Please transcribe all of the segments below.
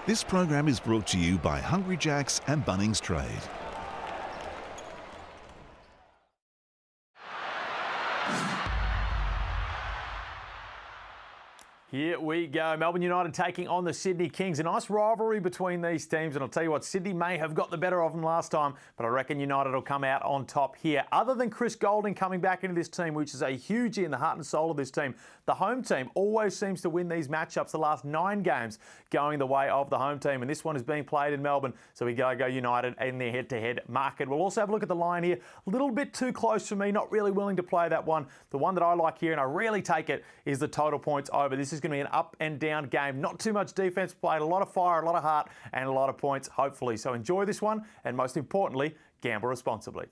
This program is brought to you by Hungry Jack's and Bunnings Trade. Here we go. Melbourne United taking on the Sydney Kings. A nice rivalry between these teams. And I'll tell you what, Sydney may have got the better of them last time, but I reckon United will come out on top here. Other than Chris Goulding coming back into this team, which is a huge in the heart and soul of this team, the home team always seems to win these matchups. The last 9 games going the way of the home team. And this one is being played in Melbourne. So we go United in their head-to-head market. We'll also have a look at the line here. A little bit too close for me. Not really willing to play that one. The one that I like here, and I really take it, is the total points over. This is going to be an up and down game. Not too much defense played, a lot of fire, a lot of heart, and a lot of points, hopefully. So enjoy this one, and most importantly, gamble responsibly.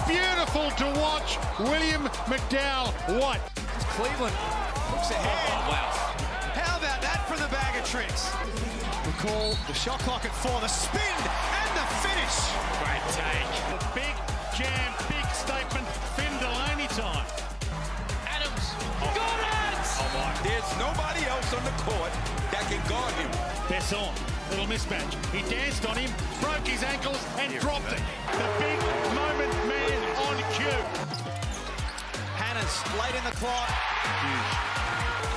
Beautiful to watch. William McDowell White. Cleveland looks ahead. Oh, wow. How about that from the bag of tricks? Recall the shot clock at 4, the spin and the finish. Great take. The big jam, big statement. Finn Delaney time. Adams. Got it! Oh my. There's nobody else on the court that can guard him. Besson, little mismatch. He danced on him, broke his ankles and dropped it. The big moment man on cue. Hannah's late in the clock.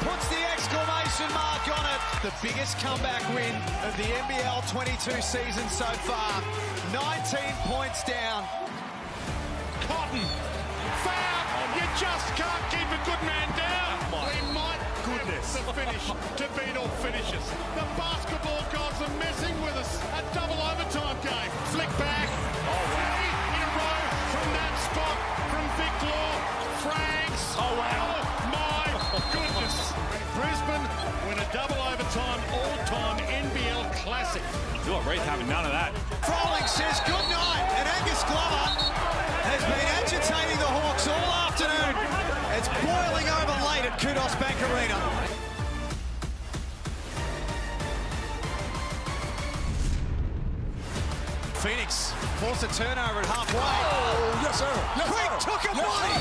Puts the exclamation mark on it. The biggest comeback win of the NBL22 season so far. 19 points down. Cotton. Foul. You just can't keep a good man down. Goodness. The finish to beat all finishes. The basketball gods are messing with us. A double overtime game. Flick back. Oh, wow. 3 in a row from that spot from Vic Law. Franks. Oh, wow. Oh, my goodness. Brisbane win a double overtime all-time NBL classic. Philip Reith having none of that. Froling says good night, and Angus Glover has been agitating the Hawks all afternoon. It's boiling over late at Kudos Bank Arena. Phoenix forced a turnover at halfway. Oh, yes, sir. Yes, Quick, sir. took a yes, body.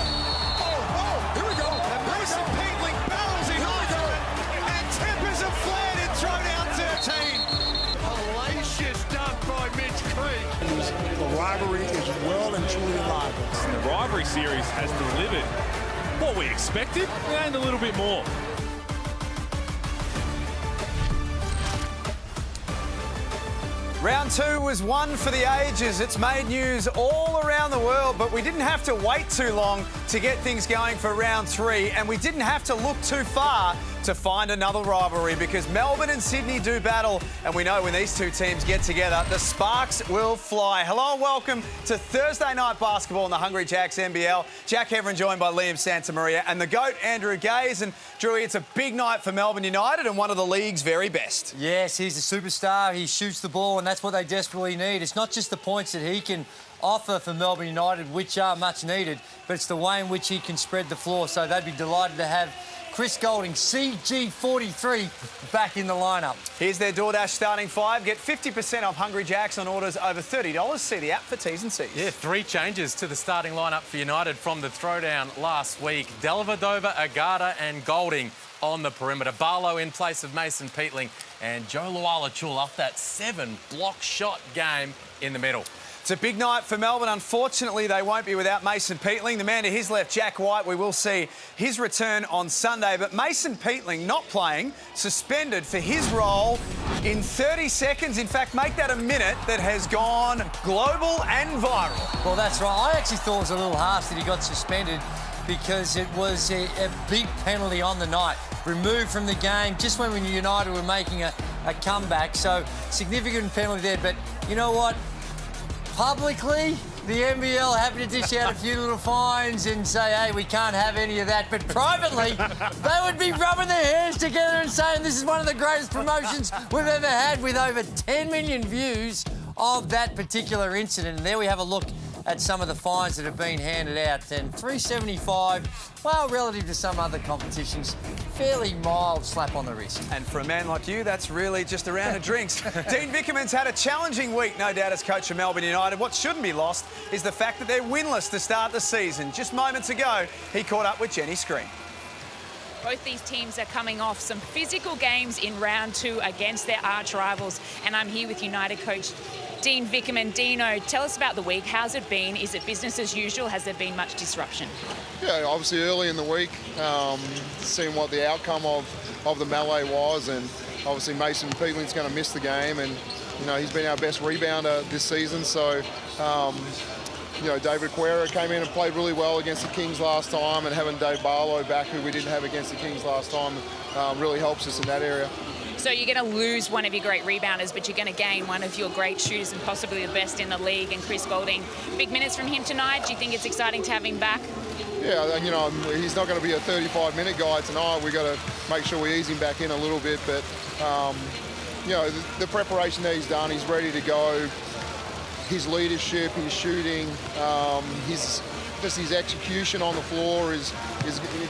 Here we go. And Mason Peatling barrels in onto it. And tempers are flared in throwdown 13. Hellacious dunk by Mitch Creek. The rivalry is well and truly alive. The rivalry series has delivered what we expected and a little bit more. Round 2 was one for the ages. It's made news all around the world, but we didn't have to wait too long to get things going for round 3, and we didn't have to look too far to find another rivalry, because Melbourne and Sydney do battle, and we know when these two teams get together, the sparks will fly. Hello and welcome to Thursday night basketball in the Hungry Jacks NBL. Jack Heverin joined by Liam Santamaria and the GOAT Andrew Gaze. And Drewy, it's a big night for Melbourne United and one of the league's very best. Yes, he's a superstar. He shoots the ball, and that's what they desperately need. It's not just the points that he can offer for Melbourne United, which are much needed, but it's the way in which he can spread the floor. So they'd be delighted to have Chris Goulding, CG43, back in the lineup. Here's their DoorDash starting 5. Get 50% off Hungry Jacks on orders over $30. See the app for T's and C's. Yeah, 3 changes to the starting lineup for United from the throwdown last week. Dellavedova, Agata and Goulding on the perimeter. Barlow in place of Mason Peatling, and Joe Luala-Chul off that 7-block shot game in the middle. It's a big night for Melbourne. Unfortunately, they won't be without Mason Peatling. The man to his left, Jack White, we will see his return on Sunday. But Mason Peatling not playing, suspended for his role in 30 seconds. In fact, make that a minute that has gone global and viral. Well, that's right. I actually thought it was a little harsh that he got suspended, because it was a big penalty on the night. Removed from the game just when United were making a comeback. So, significant penalty there. But you know what? Publicly, the NBL happy to dish out a few little fines and say, hey, we can't have any of that. But privately, they would be rubbing their hands together and saying this is one of the greatest promotions we've ever had, with over 10 million views of that particular incident. And there we have a look at some of the fines that have been handed out. And $375, well, relative to some other competitions, fairly mild slap on the wrist. And for a man like you, that's really just a round of drinks. Dean Vickerman's had a challenging week, no doubt, as coach of Melbourne United. What shouldn't be lost is the fact that they're winless to start the season. Just moments ago, he caught up with Jenny Screen. Both these teams are coming off some physical games in round 2 against their arch rivals. And I'm here with United coach Dean Vickerman. Dino, tell us about the week. How's it been? Is it business as usual? Has there been much disruption? Yeah, obviously early in the week, seeing what the outcome of the melee was, and obviously Mason Peatling's going to miss the game, and he's been our best rebounder this season. So David Quera came in and played really well against the Kings last time, and having Dave Barlow back, who we didn't have against the Kings last time, really helps us in that area. So you're going to lose one of your great rebounders, but you're going to gain one of your great shooters and possibly the best in the league, and Chris Goulding. Big minutes from him tonight. Do you think it's exciting to have him back? Yeah, he's not going to be a 35-minute guy tonight. We've got to make sure we ease him back in a little bit, but the preparation that he's done, he's ready to go. His leadership, his shooting, his execution on the floor is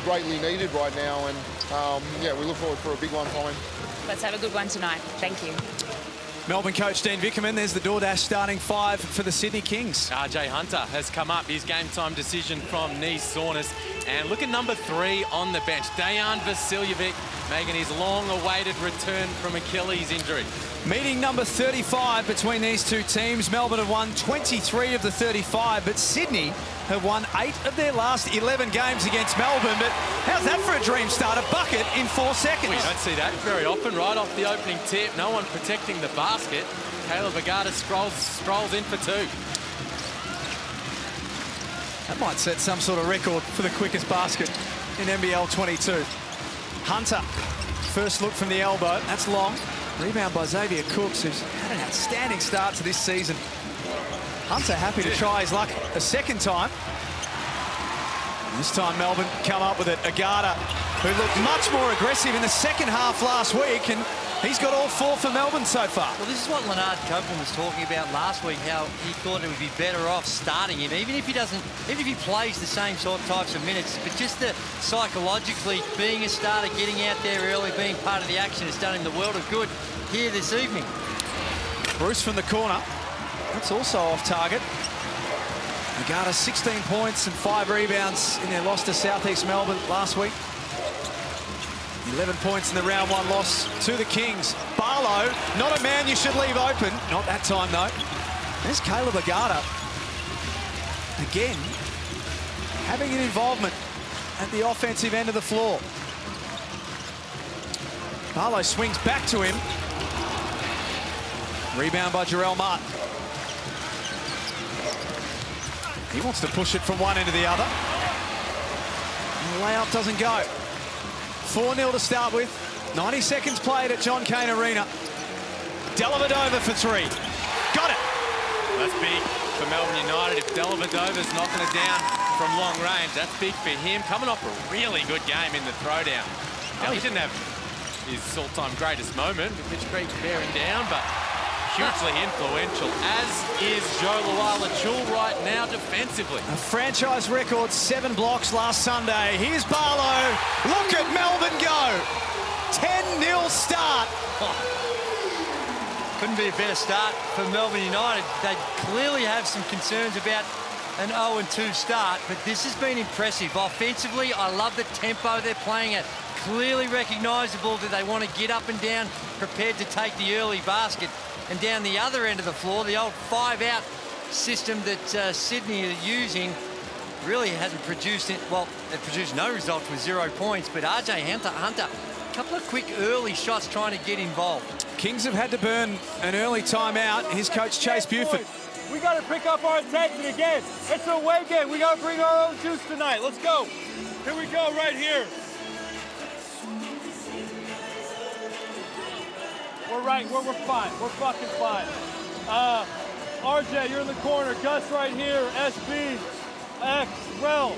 greatly needed right now, and we look forward for a big one for him. Let's have a good one tonight. Thank you. Melbourne coach Dean Vickerman. There's the DoorDash starting 5 for the Sydney Kings. RJ Hunter has come up. His game time decision from knee soreness. And look at number 3 on the bench. Dejan Vasiljevic making his long-awaited return from Achilles injury. Meeting number 35 between these two teams. Melbourne have won 23 of the 35, but Sydney have won 8 of their last 11 games against Melbourne. But how's that for a dream start? A bucket in 4 seconds. Well, you don't see that very often. Right off the opening tip, no one protecting the basket. Caleb Agata strolls in for 2. That might set some sort of record for the quickest basket in NBL22. Hunter, first look from the elbow. That's long. Rebound by Xavier Cooks, who's had an outstanding start to this season. Hunter happy to try his luck a second time. And this time Melbourne come up with it. Agata, who looked much more aggressive in the second half last week, and he's got all 4 for Melbourne so far. Well, this is what Leonard Copeland was talking about last week, how he thought it would be better off starting him, even if he plays the same types of minutes, but just the psychologically being a starter, getting out there early, being part of the action has done him the world of good here this evening. Bruce from the corner. That's also off target. Agata 16 points and 5 rebounds in their loss to Southeast Melbourne last week. 11 points in the round 1 loss to the Kings. Barlow, not a man you should leave open. Not that time, though. There's Caleb Agata. Again, having an involvement at the offensive end of the floor. Barlow swings back to him. Rebound by Jarrell Martin. He wants to push it from one end to the other. And the layup doesn't go. 4-0 to start with. 90 seconds played at John Cain Arena. Dellavedova for 3. Got it. That's big for Melbourne United. If Dellavedova's knocking it down from long range, that's big for him. Coming off a really good game in the throwdown. Now, he didn't have his all-time greatest moment with Mitch Creek bearing down, but hugely influential, as is Joe Luala-Chul right now defensively. A franchise record 7 blocks last Sunday. Here's Barlow. Look at Melbourne go. 10-0 start. Couldn't be a better start for Melbourne United. They clearly have some concerns about an 0-2 start, but this has been impressive. Offensively, I love the tempo they're playing at. Clearly recognisable that they want to get up and down, prepared to take the early basket. And down the other end of the floor, the old 5-out system that Sydney are using really hasn't produced it. Well, it produced no results with 0 points, but RJ Hunter, a couple of quick early shots trying to get involved. Kings have had to burn an early timeout. Here's coach Chase Buford. We got to pick up our intensity again. It's a away game. We got to bring our own juice tonight. Let's go. Here we go, right here. We're right. We're fine. We're fucking fine. RJ, you're in the corner. Gus right here. SB, X, Rel.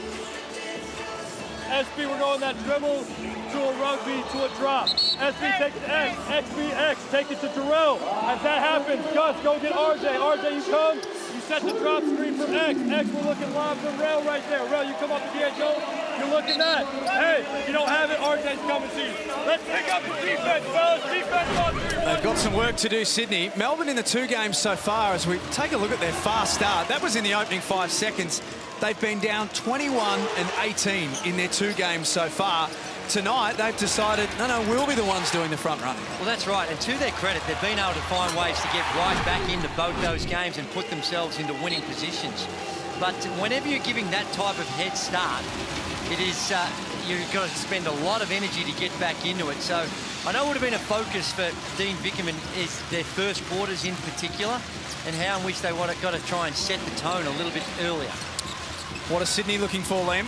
SB, we're going that dribble to a rugby to a drop. SB, take it to X. XB, X, take it to Terrell. As that happens, Gus, go get RJ. RJ, you come. You set the drop screen for X. X, we're looking live for Rel right there. Rel, you come up to D'Angelo. You're looking that. Hey, you don't have it, RJ's coming to you. Let's pick up the defense, fellas. Defense on 3. They've got some work to do, Sydney. Melbourne in the 2 games so far, as we take a look at their fast start. That was in the opening 5 seconds. they've been down 21 and 18 in their 2 games so far. Tonight, they've decided, no, we'll be the ones doing the front running. Well, that's right. And to their credit, they've been able to find ways to get right back into both those games and put themselves into winning positions. But whenever you're giving that type of head start, it is you've got to spend a lot of energy to get back into it. So I know it would have been a focus for Dean Vickerman is their first quarters in particular, and how in which they got to try and set the tone a little bit earlier. What is Sydney looking for, Liam?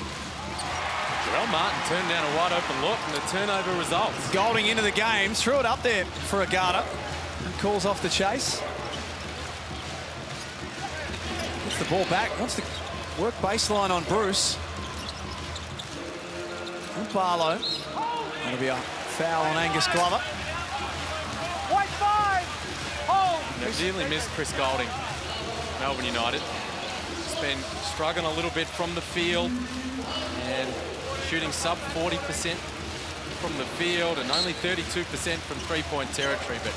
Jarrell Martin turned down a wide open look, and the turnover results. Golding into the game, threw it up there for Agata. And calls off the chase. Gets the ball back, wants to work baseline on Bruce. And Barlow. That'll be a foul on Angus Glover. White 5! Oh! They nearly missed Chris Golding, Melbourne United. He's been struggling a little bit from the field and shooting sub 40% from the field and only 32% from three-point territory. But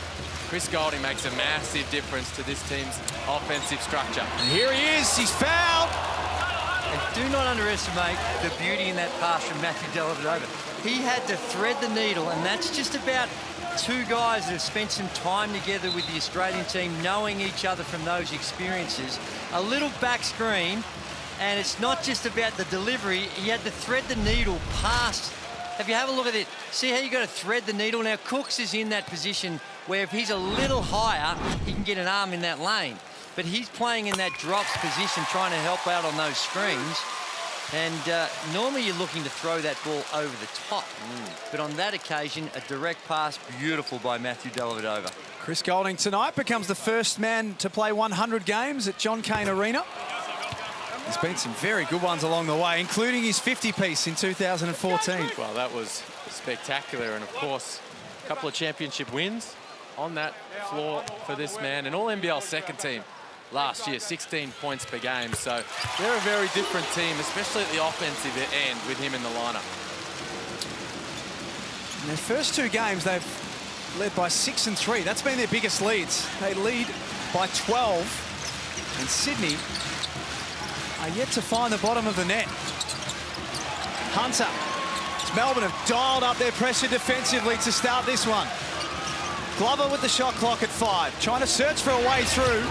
Chris Golding makes a massive difference to this team's offensive structure. And here he is, he's fouled. And do not underestimate the beauty in that pass from Matthew Dellavedova. He had to thread the needle, and that's just about 2 guys that have spent some time together with the Australian team, knowing each other from those experiences. A little back screen, and it's not just about the delivery. He had to thread the needle past. If you have a look at it, see how you got to thread the needle? Now, Cooks is in that position where if he's a little higher, he can get an arm in that lane. But he's playing in that drops position, trying to help out on those screens. And normally you're looking to throw that ball over the top. But on that occasion, a direct pass, beautiful by Matthew Dellavedova. Chris Golding tonight becomes the first man to play 100 games at John Cain Arena. There's been some very good ones along the way, including his 50-piece in 2014. Well, that was spectacular. And, of course, a couple of championship wins on that floor for this man. And all NBL second team last year, 16 points per game. So they're a very different team, especially at the offensive end with him in the lineup. In their first 2 games, they've led by 6 and 3. That's been their biggest leads. They lead by 12. And Sydney are yet to find the bottom of the net. Hunter. Melbourne have dialed up their pressure defensively to start this one. Glover with the shot clock at 5. Trying to search for a way through.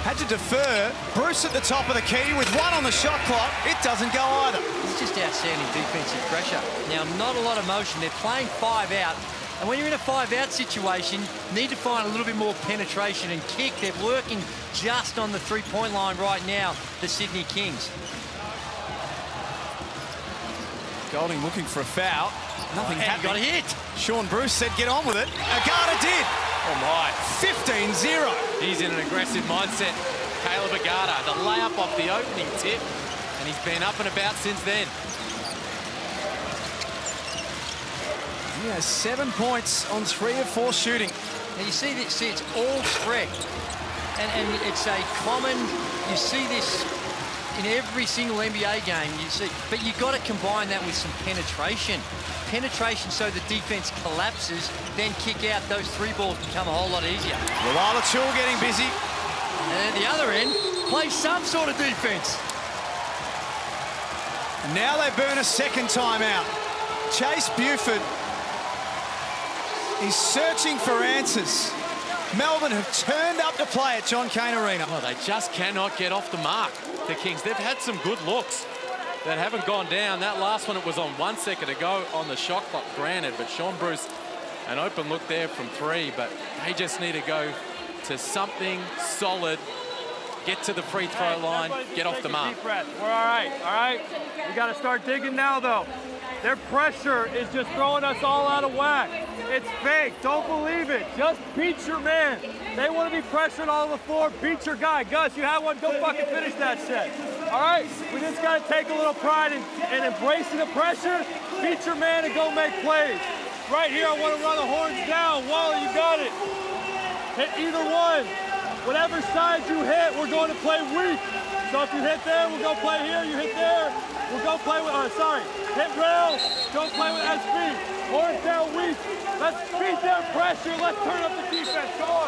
Had to defer. Bruce at the top of the key with 1 on the shot clock. It doesn't go either. It's just outstanding defensive pressure. Now, not a lot of motion. They're playing 5 out. And when you're in a 5-out situation, you need to find a little bit more penetration and kick. They're working just on the 3-point line right now, the Sydney Kings. Golding looking for a foul. Nothing happened. Got a hit. Sean Bruce said get on with it. Agata did. Oh, my. 15-0. He's in an aggressive mindset. Caleb Agata, the layup off the opening tip, and he's been up and about since then. He has 7 points on 3 of 4 shooting. Now you see this, it's all spread. And it's a common, you see this in every single NBA game, you see, but you've got to combine that with some penetration. Penetration so the defense collapses, then kick out. Those 3 balls become a whole lot easier. Luala Chul getting busy. And at the other end, play some sort of defense. And now they burn a second timeout. Chase Buford is searching for answers. Melbourne have turned up to play at John Cain Arena. Well, they just cannot get off the mark, the Kings. They've had some good looks that haven't gone down. That last one, it was on 1 second to go on the shot clock, granted, but Sean Bruce, an open look there from 3, but they just need to go to something solid, get to the free throw line, get off the mark. We're all right? We got to start digging now, though. Their pressure is just throwing us all out of whack. It's fake. Don't believe it. Just beat your man. They want to be pressured all over the floor. Beat your guy. Gus, you have one. Go fucking finish that set. All right? We just got to take a little pride in embracing the pressure. Beat your man and go make plays. Right here, I want to run the horns down. Waller, you got it. Hit either one. Whatever side you hit, we're going to play weak. So if you hit there, we'll go play here. You hit there, we'll go play with, hit rail, go play with SB. Horns down weak. Let's beat their pressure. Let's turn up the defense. Come on.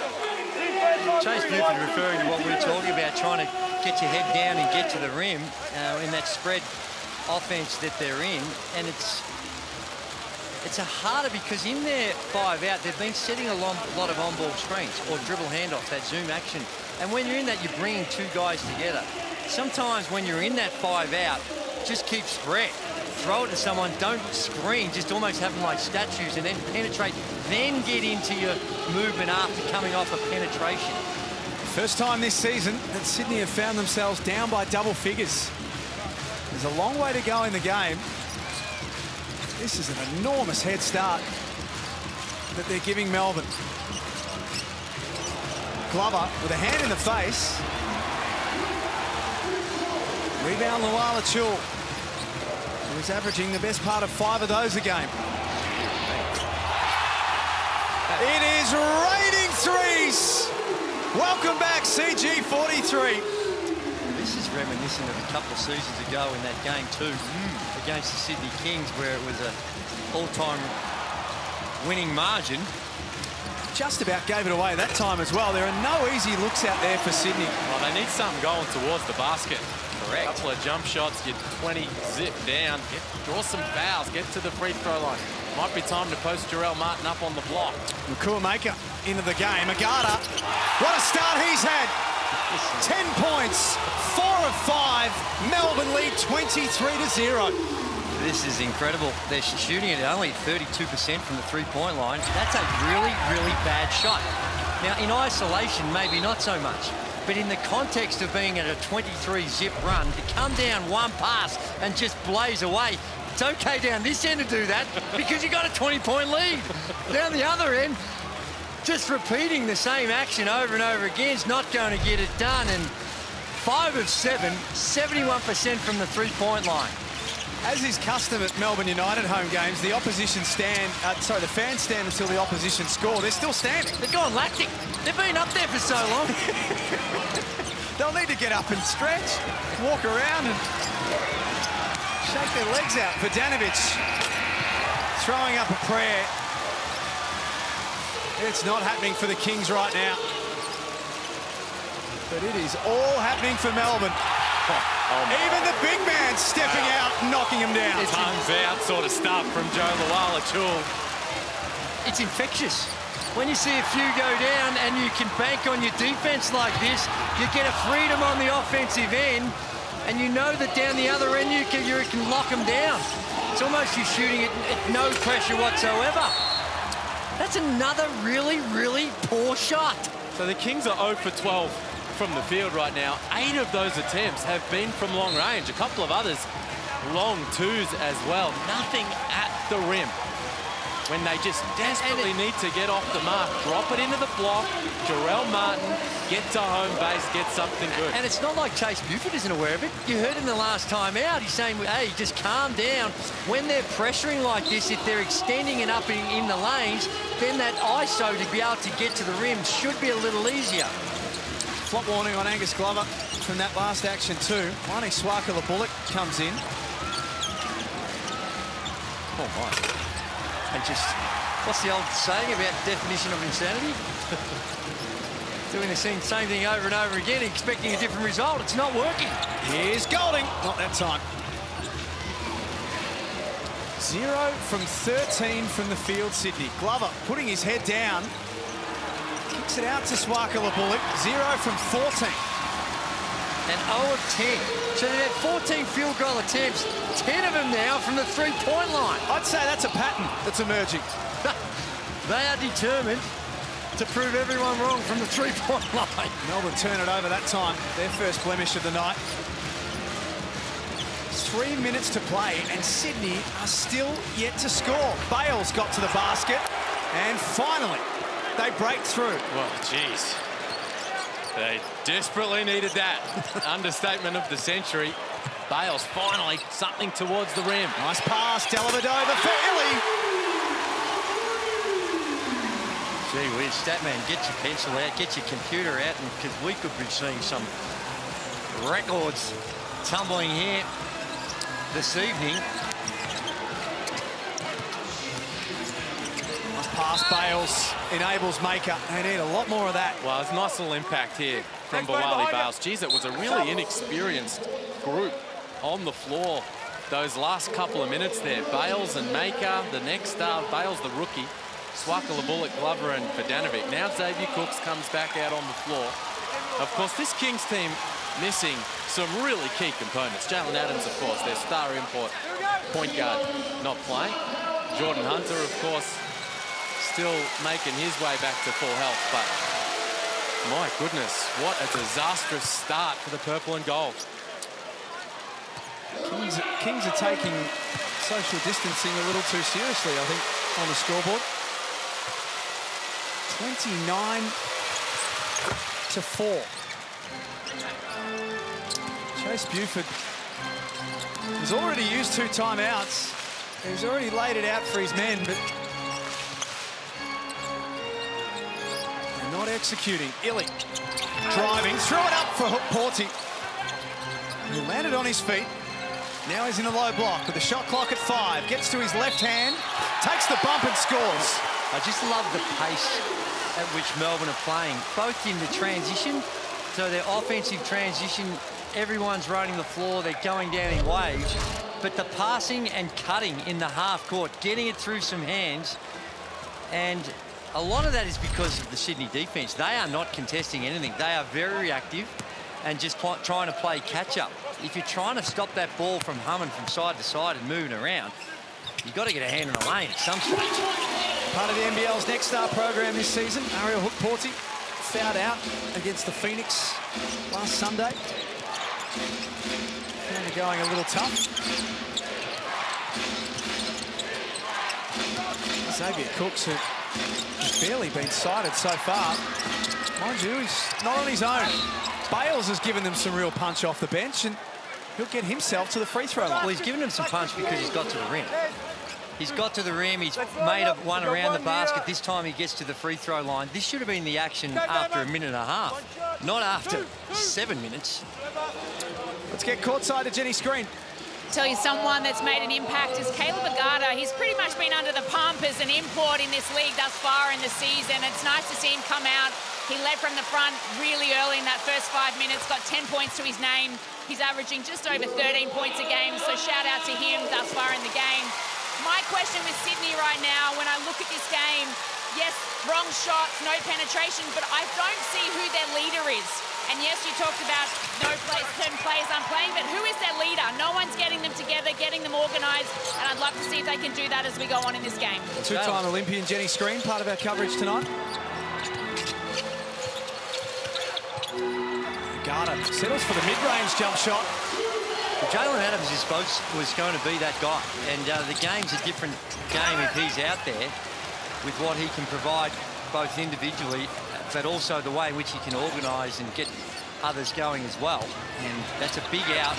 Chase Buford referring to what we were talking about, trying to get your head down and get to the rim in that spread offense that they're in. And it's a harder because in their 5 out, they've been setting a lot of on-ball screens or dribble handoffs, that zoom action. And when you're in that, you're bringing 2 guys together. Sometimes when you're in that 5 out, just keep spread. Throw it to someone, don't screen, just almost have them like statues and then penetrate, then get into your movement after coming off a penetration. First time this season that Sydney have found themselves down by double figures. There's a long way to go in the game. This is an enormous head start that they're giving Melbourne. Glover with a hand in the face. Rebound Luala-Chul, who is averaging the best part of 5 of those a game. It is raining threes. Welcome back, CG43. This is reminiscent of a couple of seasons ago in that game 2 against the Sydney Kings, where it was an all-time winning margin. Just about gave it away that time as well. There are no easy looks out there for Sydney. Well, they need something going towards the basket. Correct. A couple of jump shots, get 20, zip down, draw some fouls, get to the free throw line. Might be time to post Jarrell Martin up on the block. Makuamaker into the game. Agata, what a start he's had. 10 points, 4 of 5. Melbourne lead 23-0. This is incredible. They're shooting it only 32% from the three-point line. That's a really, really bad shot. Now, in isolation, maybe not so much. But in the context of being at a 23-zip run, to come down one pass and just blaze away, it's okay down this end to do that because you got a 20-point lead. Down the other end, just repeating the same action over and over again is not going to get it done. And 5 of 7, 71% from the three-point line. As is custom at Melbourne United home games, the opposition stand, the fans stand until the opposition score. They're still standing. They're going lactic. They've been up there for so long. They'll need to get up and stretch, walk around and shake their legs out. Bogdanovic throwing up a prayer. It's not happening for the Kings right now. But it is all happening for Melbourne. Even the big man stepping out, knocking him down. It's tongues out sort of stuff from Joe Luala-Chul. It's infectious. When you see a few go down and you can bank on your defense like this, you get a freedom on the offensive end, and you know that down the other end you can lock them down. It's almost you're shooting it at no pressure whatsoever. That's another really, really poor shot. So the Kings are 0 for 12 from the field right now. 8 of those attempts have been from long range. A couple of others long twos as well. Nothing at the rim. When they just desperately need to get off the mark, drop it into the block. Jarrell Martin, get to home base, get something good. And it's not like Chase Buford isn't aware of it. You heard him the last time out. He's saying, hey, just calm down. When they're pressuring like this, if they're extending it up in the lanes, then that ISO to be able to get to the rim should be a little easier. Flop warning on Angus Glover from that last action too. Marnie Swakala-Bullock comes in. Oh my. And just, what's the old saying about definition of insanity? Doing the same thing over and over again, expecting a different result. It's not working. Here's Golding. Not that time. 0 from 13 from the field, Sydney. Glover putting his head down. Kicks it out to Swakala-Bullock. 0 from 14. And 0 of 10. So they had 14 field goal attempts, 10 of them now from the three-point line. I'd say that's a pattern that's emerging. They are determined to prove everyone wrong from the three-point line. Melbourne turn it over that time. Their first blemish of the night. 3 minutes to play, and Sydney are still yet to score. Bales got to the basket, and finally, they break through. Well, geez. They desperately needed that. Understatement of the century. Bales finally something towards the rim. Nice pass, Dellavedova for Illy. Gee whiz, Statman, get your pencil out, get your computer out, because we could be seeing some records tumbling here this evening. Nice pass pass. Bales enables Maker. They need a lot more of that. Well, it's a nice little impact here from Bawali Bales. Geez, it was a really inexperienced group on the floor those last couple of minutes there. Bales and Maker, the next star. Bales, the rookie. Swakala, Bullock, Glover and Vodanovic. Now Xavier Cooks comes back out on the floor. Of course, this Kings team missing some really key components. Jalen Adams, of course, their star import point guard, not playing. Jordan Hunter, of course, still making his way back to full health. But my goodness, what a disastrous start for the purple and gold. Kings are taking social distancing a little too seriously, I think, on the scoreboard. 29-4. Chase Buford has already used 2 timeouts. He's already laid it out for his men, but they're not executing. Illy driving, threw it up for Porty. He landed on his feet. Now he's in a low block with the shot clock at 5. Gets to his left hand, takes the bump and scores. I just love the pace at which Melbourne are playing, both in the transition, so their offensive transition, everyone's running the floor, they're going down in waves, but the passing and cutting in the half court, getting it through some hands, and a lot of that is because of the Sydney defence. They are not contesting anything. They are very reactive and just trying to play catch-up. If you're trying to stop that ball from humming from side to side and moving around, you've got to get a hand in the lane at some stage. Part of the NBL's Next Star program this season, Ariel Hook-Porty fouled out against the Phoenix last Sunday. Found it going a little tough. Xavier Cooks has barely been cited so far. Mind you, he's not on his own. Bales has given them some real punch off the bench, and he'll get himself to the free throw line. Well, he's given them some punch because he's got to the rim. He's got to the rim, he's made up one around the basket. This time he gets to the free throw line. This should have been the action after a minute and a half, not after 7 minutes. Let's get courtside to Jenny Screen. Tell you someone that's made an impact is Caleb Agata. He's pretty much been under the pump as an import in this league thus far in the season. It's nice to see him come out. He led from the front really early in that first 5 minutes, got 10 points to his name. He's averaging just over 13 points a game, so shout out to him thus far in the game. My question with Sydney right now, when I look at this game, yes, wrong shots, no penetration, but I don't see who their leader is. And yes, you talked about certain players aren't playing, but who is their leader? No one's getting them together, getting them organised, and I'd love to see if they can do that as we go on in this game. Two-time Olympian Jenny Screen, part of our coverage tonight. Agata settles for the mid-range jump shot. Jalen Adams was going to be that guy, and the game's a different game if he's out there with what he can provide both individually, but also the way in which he can organise and get others going as well. And that's a big out.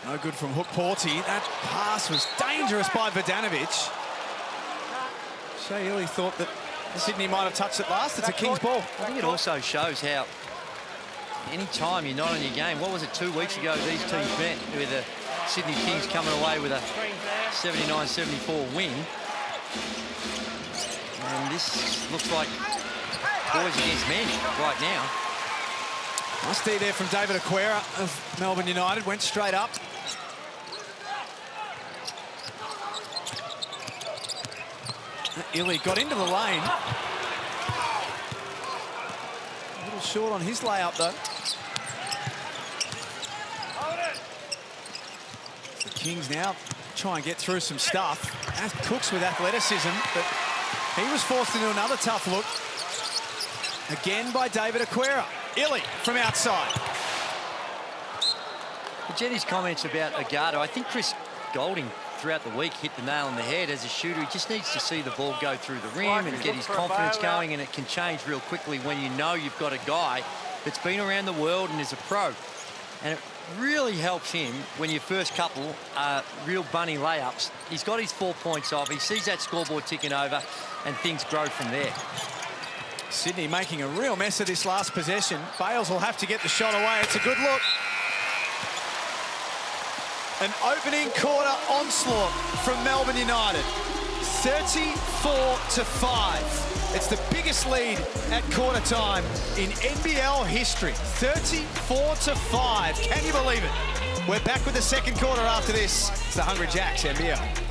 No good from Hook-Porty. That pass was dangerous by Vodanovic. Shea Illy thought that Sydney might have touched it last. It's a Kings ball. I think it also shows how any time you're not on your game, what was it 2 weeks ago these teams met with the Sydney Kings coming away with a 79-74 win. And this looks like boys against men right now. Nice D there from David Aquera of Melbourne United. Went straight up. Illy got into the lane. A little short on his layup, though. The Kings now try and get through some stuff. As Cooks with athleticism, but he was forced into another tough look. Again by David Aquera. Illy from outside. Jenny's comments about Agata, I think Chris Golding throughout the week hit the nail on the head as a shooter. He just needs to see the ball go through the rim and get his confidence going, and it can change real quickly when you know you've got a guy that's been around the world and is a pro. And it really helps him when your first couple are real bunny layups. He's got his 4 points off, he sees that scoreboard ticking over, and things grow from there. Sydney making a real mess of this last possession. Bales will have to get the shot away. It's a good look. An opening quarter onslaught from Melbourne United. 34-5. It's the biggest lead at quarter time in NBL history. 34-5. Can you believe it? We're back with the second quarter after this. It's the Hungry Jacks NBL.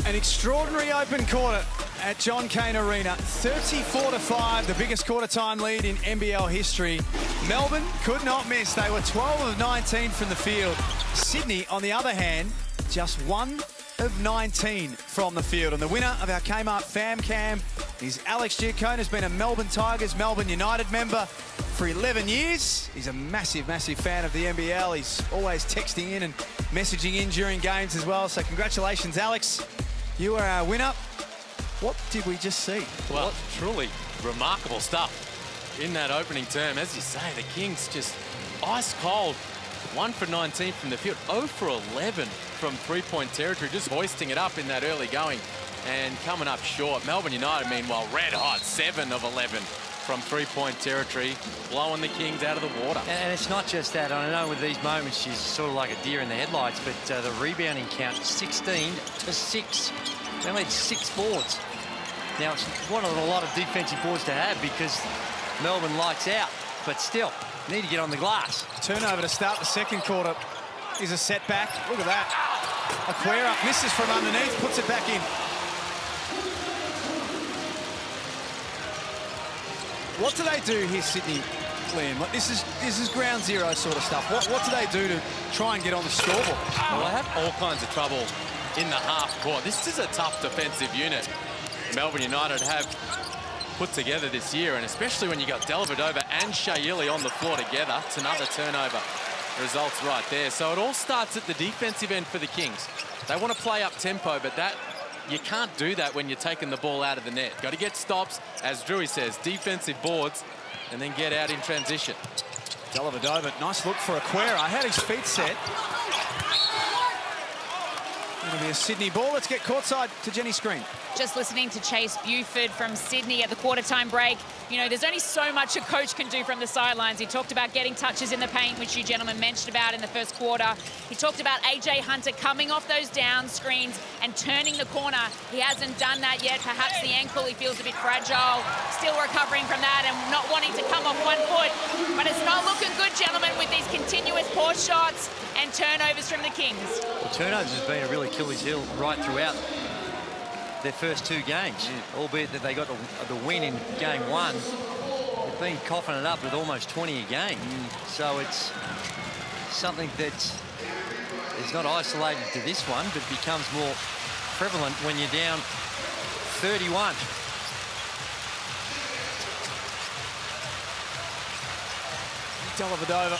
An extraordinary open quarter at John Cain Arena. 34-5, the biggest quarter time lead in NBL history. Melbourne could not miss. They were 12 of 19 from the field. Sydney, on the other hand, just 1 of 19 from the field. And the winner of our Kmart Fam Cam is Alex Giacone, has been a Melbourne Tigers, Melbourne United member for 11 years. He's a massive, massive fan of the NBL. He's always texting in and messaging in during games as well. So congratulations, Alex. You are our winner. What did we just see? Well, truly remarkable stuff in that opening term. As you say, the Kings just ice cold. 1 for 19 from the field, 0 for 11 from three-point territory, just hoisting it up in that early going and coming up short. Melbourne United, meanwhile, red hot, 7 of 11 from three-point territory, blowing the Kings out of the water. And it's not just that. I know with these moments she's sort of like a deer in the headlights, but the rebounding count, 16-6. They only had 6 boards. Now, it's one of a lot of defensive boards to have because Melbourne lights out, but still, need to get on the glass. Turnover to start the second quarter is a setback. Look at that. Aquera misses from underneath, puts it back in. What do they do here, Sydney, Liam? Like, this is ground zero sort of stuff. What do they do to try and get on the scoreboard? Well, they have all kinds of trouble in the half court. This is a tough defensive unit Melbourne United have put together this year, and especially when you got Dellavedova and Shayili on the floor together. It's another turnover. Results right there. So it all starts at the defensive end for the Kings. They want to play up tempo, but you can't do that when you're taking the ball out of the net. Got to get stops, as Drewy says, defensive boards, and then get out in transition. Dellavedova, nice look for Aquera. I had his feet set. It'll be a Sydney ball. Let's get courtside to Jenny Screen. Just listening to Chase Buford from Sydney at the quarter-time break. You know, there's only so much a coach can do from the sidelines. He talked about getting touches in the paint, which you gentlemen mentioned about in the first quarter. He talked about AJ Hunter coming off those down screens and turning the corner. He hasn't done that yet. Perhaps the ankle, he feels a bit fragile. Still recovering from that and not wanting to come off 1 foot. But it's not looking good, gentlemen, with these continuous poor shots and turnovers from the Kings. Well, turnovers has been a real Achilles heel right throughout their first 2 games, albeit that they got the win in game 1. They've been coughing it up with almost 20 a game. So it's something that is not isolated to this one, but becomes more prevalent when you're down 31. Dellavedova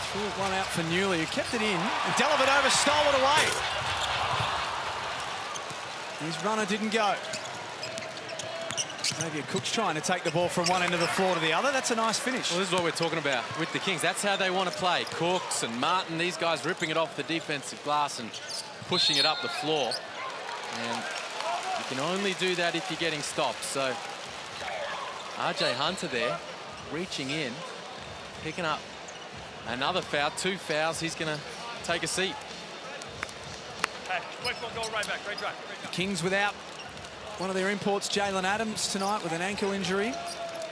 threw one out for Newley, who kept it in, and Dellavedova stole it away. His runner didn't go. Xavier Cook's trying to take the ball from one end of the floor to the other. That's a nice finish. Well, this is what we're talking about with the Kings. That's how they want to play. Cooks and Martin, these guys ripping it off the defensive glass and pushing it up the floor. And you can only do that if you're getting stopped. So RJ Hunter there, reaching in, picking up another foul, 2 fouls. He's going to take a seat. Hey, quick one, go right back, right drive. Kings without one of their imports, Jalen Adams, tonight with an ankle injury.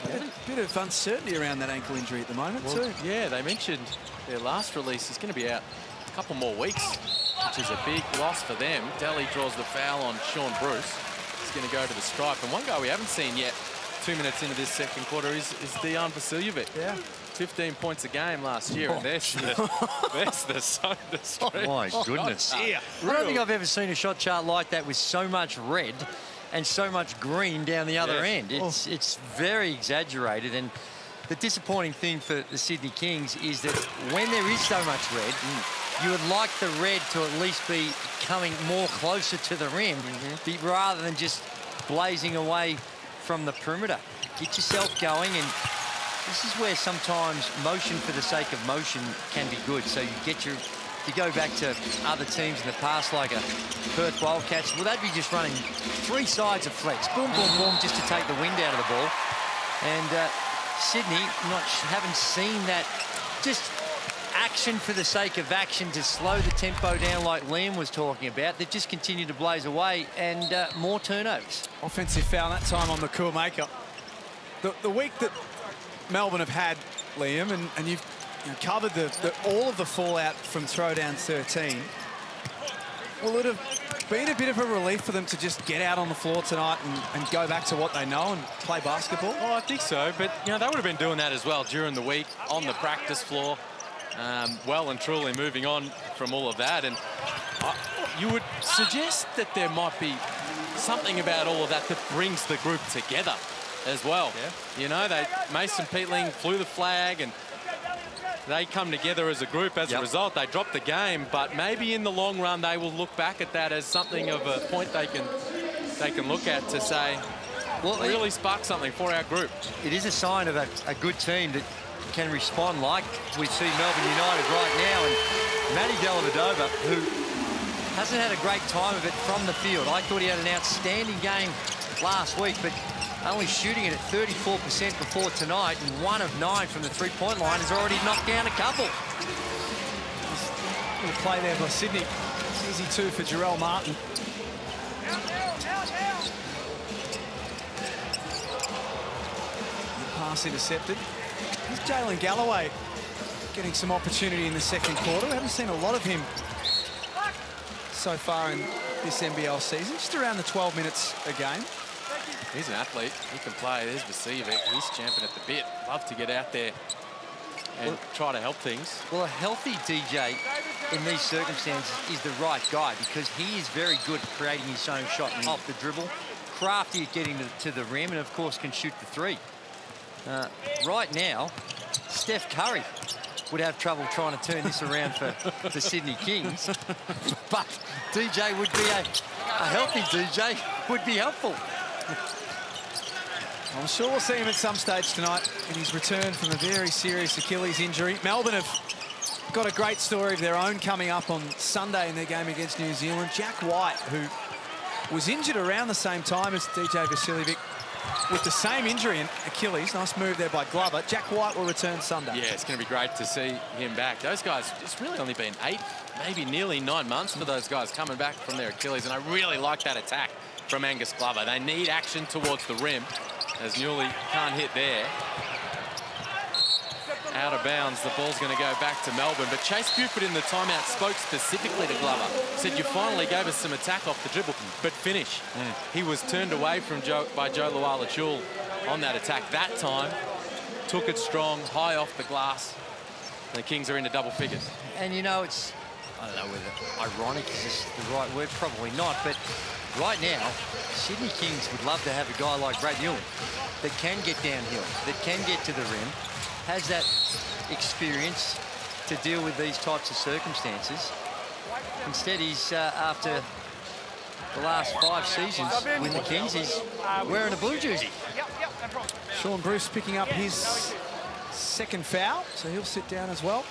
A bit of uncertainty around that ankle injury at the moment, too. Yeah, they mentioned their last release. He's going to be out a couple more weeks, which is a big loss for them. Delhi draws the foul on Sean Bruce. He's going to go to the stripe. And one guy we haven't seen yet, 2 minutes into this second quarter, is Dejan Vasiljevic. Yeah. 15 points a game last year, and there's the stretch. Oh, my goodness. Yeah. I don't think I've ever seen a shot chart like that with so much red and so much green down the other end. It's very exaggerated, and the disappointing thing for the Sydney Kings is that when there is so much red, you would like the red to at least be coming more closer to the rim, rather than just blazing away from the perimeter. Get yourself going, and this is where sometimes motion for the sake of motion can be good. So you go back to other teams in the past, like a Perth Wildcats. Well, they'd be just running 3 sides of flex, boom, boom, boom, just to take the wind out of the ball. And Sydney, haven't seen that just action for the sake of action to slow the tempo down like Liam was talking about. They've just continued to blaze away, and more turnovers. Offensive foul that time on the Coolmaker. The week that Melbourne have had, Liam, and you've covered all of the fallout from throwdown 13. Will it have been a bit of a relief for them to just get out on the floor tonight and go back to what they know and play basketball? Oh, I think so, but they would have been doing that as well during the week on the practice floor, well and truly moving on from all of that. And you would suggest that there might be something about all of that that brings the group together as well. Yeah. Mason Peatling flew the flag, and they come together as a group. As a result, they drop the game, but maybe in the long run they will look back at that as something of a point they can look at to say, well, it really sparked something for our group. It is a sign of a good team that can respond like we see Melbourne United right now. And Matty Dellavedova, who hasn't had a great time of it from the field. I thought he had an outstanding game last week, but only shooting it at 34% before tonight, and 1 of 9 from the three-point line, has already knocked down a couple. Good play there by Sydney. It's easy 2 for Jarrell Martin. The pass intercepted. Here's Jalen Galloway getting some opportunity in the second quarter. We haven't seen a lot of him so far in this NBL season. Just around the 12 minutes a game. He's an athlete. He can play. There's Vasiljevic. He's champing at the bit. Love to get out there and try to help things. Well, a healthy DJ in these circumstances is the right guy, because he is very good at creating his own shot off the dribble, crafty at getting to the rim, and of course can shoot the 3. Right now, Steph Curry would have trouble trying to turn this around for the Sydney Kings, but DJ would be a healthy DJ would be helpful. I'm sure we'll see him at some stage tonight in his return from a very serious Achilles injury. Melbourne have got a great story of their own coming up on Sunday in their game against New Zealand. Jack White, who was injured around the same time as DJ Vasiljevic with the same injury in Achilles. Nice move there by Glover. Jack White will return Sunday. Yeah, it's going to be great to see him back. Those guys, it's really only been 8, maybe nearly 9 months for those guys coming back from their Achilles, and I really like that attack from Angus Glover. They need action towards the rim, as Newley can't hit there. out of bounds. The ball's going to go back to Melbourne. But Chase Buford in the timeout spoke specifically to Glover. Said, you finally gave us some attack off the dribble, but finish. He was turned away from by Joe Luala-Chul on that attack that time. Took it strong, high off the glass. The Kings are into double figures. And, you know, it's, I don't know whether ironic is the right word, probably not, but right now, Sydney Kings would love to have a guy like Brad Ewing that can get downhill, that can get to the rim, has that experience to deal with these types of circumstances. Instead, he's, after the last 5 seasons with the Kings, he's wearing a blue jersey. Sean Bruce picking up his second foul, so he'll sit down as well.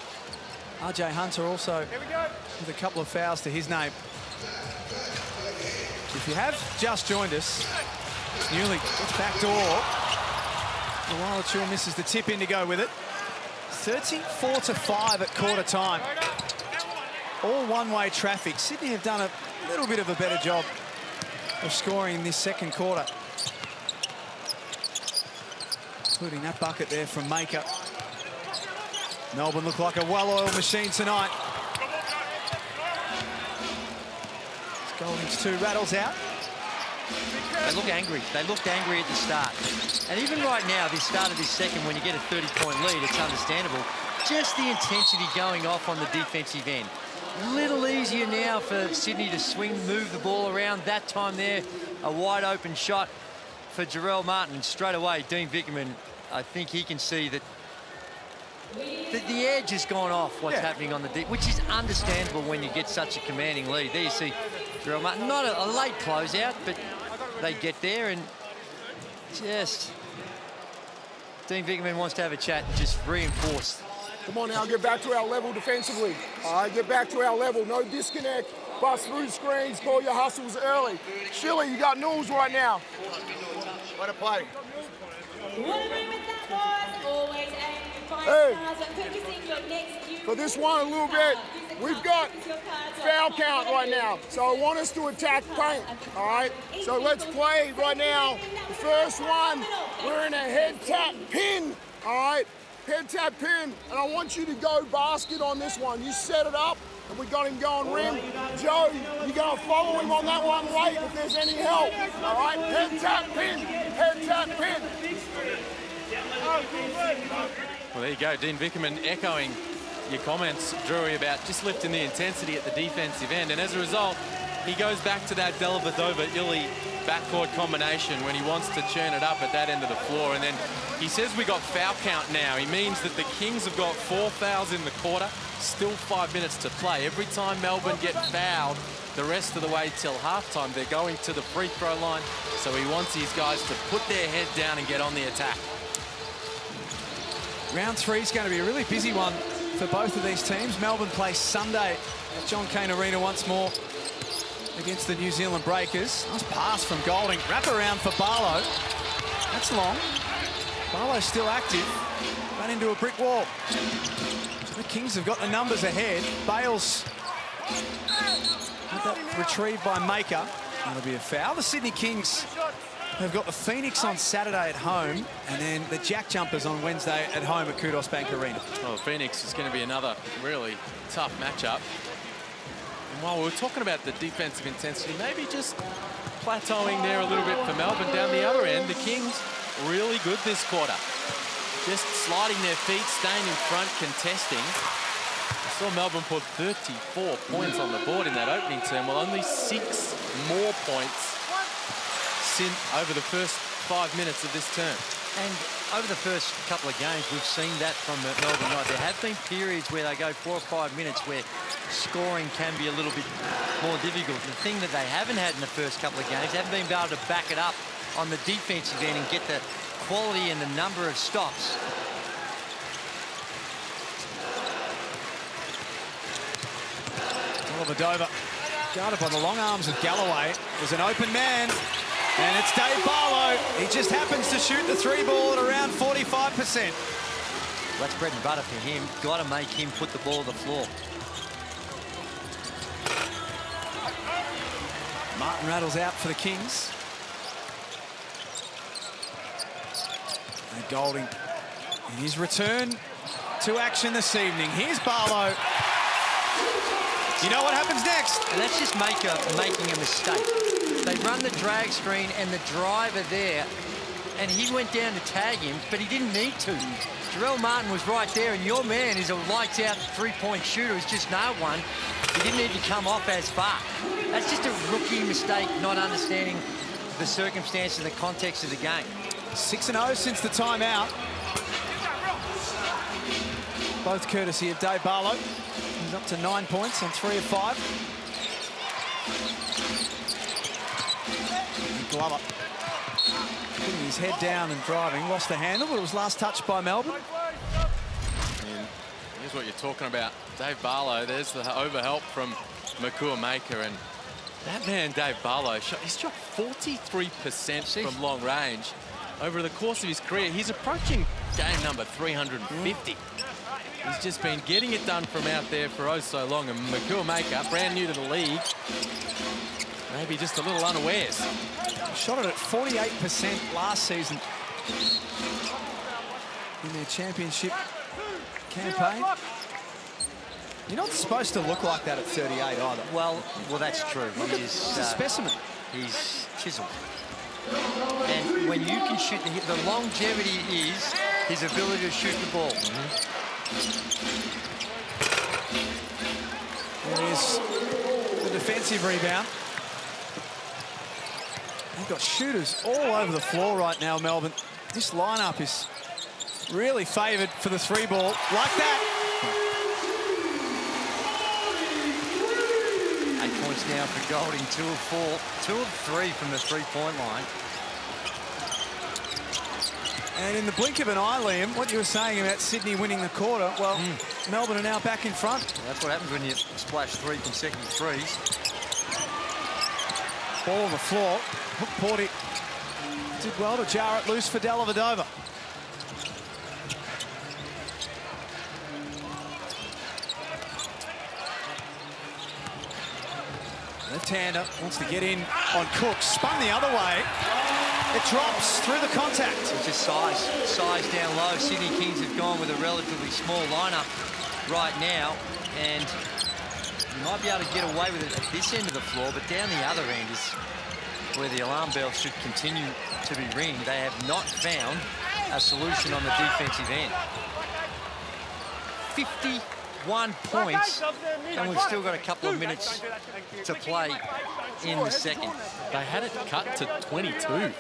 RJ Hunter also with a couple of fouls to his name. If you have just joined us, Newley gets back door. Luala-Chul misses the tip in to go with it. 34-5 at quarter time. All one-way traffic. Sydney have done a little bit of a better job of scoring in this second quarter. Including that bucket there from Maker. Melbourne look like a well-oiled machine tonight. Golding's 2 rattles out. They look angry. They looked angry at the start. And even right now, the start of this second, when you get a 30-point lead, it's understandable. Just the intensity going off on the defensive end. Little easier now for Sydney to swing, move the ball around. That time there, a wide open shot for Jarrell Martin. Straight away, Dean Vickerman, I think he can see that the edge has gone off what's happening on the deep, which is understandable when you get such a commanding lead. There you see Jarrell Martin, not a late closeout, but they get there and just Dean Vickerman wants to have a chat and just reinforce. Come on now, get back to our level defensively. All right, get back to our level. No disconnect. Bust through screens, call your hustles early. Shilly, you got Knowles right now. Way to play. Hey, for this one a little bit, we've got foul count right now, so I want us to attack paint, all right? So let's play right now. The first one, we're in a head tap pin, all right? Head tap pin, and I want you to go basket on this one. You set it up, and we got him going rim. Joe, you're going to follow him on that one late if there's any help, all right? Head tap pin, head tap pin. Well, there you go, Dean Vickerman echoing your comments, Drury, about just lifting the intensity at the defensive end. And as a result, he goes back to that Dellavedova-Illy backcourt combination when he wants to churn it up at that end of the floor. And then he says we got foul count now. He means that the Kings have got 4 fouls in the quarter, still 5 minutes to play. Every time Melbourne get fouled, the rest of the way till halftime, they're going to the free throw line. So he wants these guys to put their head down and get on the attack. Round 3 is going to be a really busy one for both of these teams. Melbourne plays Sunday at John Cain Arena once more against the New Zealand Breakers. Nice pass from Golding. Wrap around for Barlow. That's long. Barlow's still active. Ran into a brick wall. The Kings have got the numbers ahead. Bales had that retrieved by Maker. That'll be a foul. The Sydney Kings have got the Phoenix on Saturday at home, and then the Jack Jumpers on Wednesday at home at Kudos Bank Arena. Well, Phoenix is going to be another really tough matchup. And while we're talking about the defensive intensity, maybe just plateauing there a little bit for Melbourne down the other end. The Kings really good this quarter. Just sliding their feet, staying in front, contesting. I saw Melbourne put 34 points on the board in that opening term. Well, only 6 more points over the first 5 minutes of this term. And over the first couple of games, we've seen that from Melbourne Knight. There have been periods where they go 4 or 5 minutes where scoring can be a little bit more difficult. The thing that they haven't had in the first couple of games, they haven't been able to back it up on the defensive end and get the quality and the number of stops. Dellavedova guarded by the long arms of Galloway. There's an open man. And it's Dave Barlow. He just happens to shoot the 3 ball at around 45%. That's bread and butter for him. Got to make him put the ball on the floor. Martin rattles out for the Kings. And Golding in his return to action this evening. Here's Barlow. You know what happens next? And that's just making a mistake. They run the drag screen and the driver there, and he went down to tag him, but he didn't need to. Jarrell Martin was right there, and your man is a lights-out three-point shooter who's just nailed one. He didn't need to come off as far. That's just a rookie mistake, not understanding the circumstances and the context of the game. 6-0 since the timeout. Both courtesy of Dave Barlow. He's up to 9 points on 3 of 5. Glover putting his head down and driving. Lost the handle, but it was last touched by Melbourne. And here's what you're talking about. Dave Barlow, there's the overhelp from Makua Maker. And that man, Dave Barlow, he's shot 43% from long range. Over the course of his career, he's approaching game number 350. He's just been getting it done from out there for oh so long. And Makua Maker, brand new to the league, maybe just a little unawares. Shot it at 48% last season in their championship campaign. You're not supposed to look like that at 38 either. Well, that's true. He's a specimen. He's chiseled. And when you can shoot, the longevity is his ability to shoot the ball. There's the defensive rebound. They've got shooters all over the floor right now, Melbourne. This lineup is really favoured for the three ball. Like that. 8 points now for Golding, 2 of 4, 2 of 3 from the three-point line. And in the blink of an eye, Liam, what you were saying about Sydney winning the quarter, well, Melbourne are now back in front. Well, that's what happens when you splash 3 consecutive threes. Ball on the floor. Hook Porty did well to jar it loose for Dellavedova. Left-hander wants to get in on Cook. Spun the other way. It drops through the contact. It's just size down low. Sydney Kings have gone with a relatively small lineup right now, and you might be able to get away with it at this end of the floor, but down the other end is where the alarm bell should continue to be ringing. They have not found a solution on the defensive end. 51 points, and we've still got a couple of minutes to play in the second. They had it cut to 22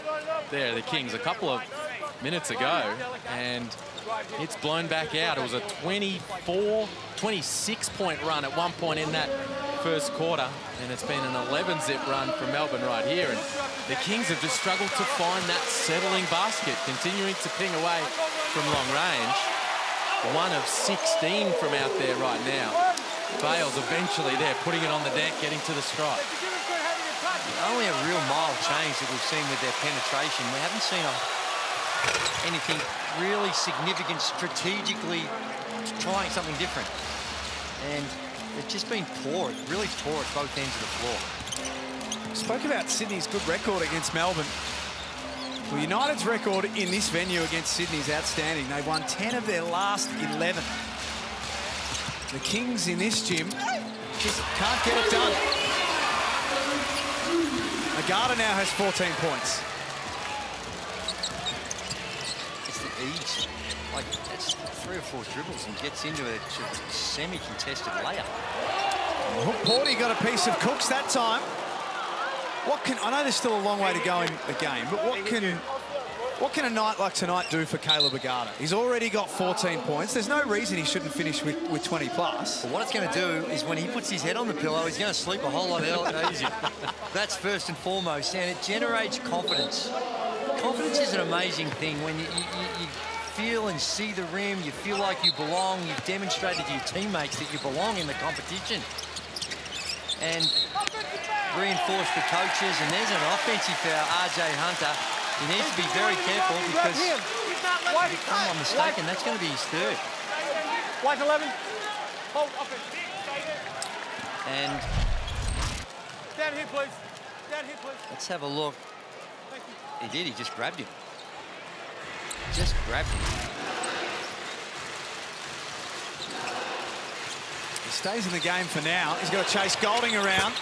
there, the Kings, a couple of minutes ago, and it's blown back out. It was a 26-point run at one point in that first quarter, and it's been an 11-zip run from Melbourne right here. And the Kings have just struggled to find that settling basket, continuing to ping away from long range. 1 of 16 from out there right now. Bale's eventually there, putting it on the deck, getting to the strike. Only a real mild change that we've seen with their penetration. We haven't seen anything really significant strategically trying something different. And they've just been poor, really poor at both ends of the floor. Spoke about Sydney's good record against Melbourne. Well, United's record in this venue against Sydney is outstanding. They've won 10 of their last 11. The Kings in this gym just can't get it done. Agata now has 14 points. It's the ease. Like, it's 3 or 4 dribbles and gets into a semi-contested layup. Hook Porty got a piece of Cooks that time. I know there's still a long way to go in the game, but what can a night like tonight do for Caleb Agata? He's already got 14 points. There's no reason he shouldn't finish with 20 plus. Well, what it's going to do is when he puts his head on the pillow, he's going to sleep a whole lot easier. That's first and foremost, and it generates confidence. Confidence is an amazing thing. When you feel and see the rim, you feel like you belong, you've demonstrated to your teammates that you belong in the competition. And reinforce the coaches, and there's an offensive foul, RJ Hunter. He needs to be very careful because if I'm not mistaken, that's going to be his third. White 11. Hold And down here, please. Down here, please. Let's have a look. He did, he just grabbed him. Just grabbed him. He stays in the game for now. He's got to chase Golding around.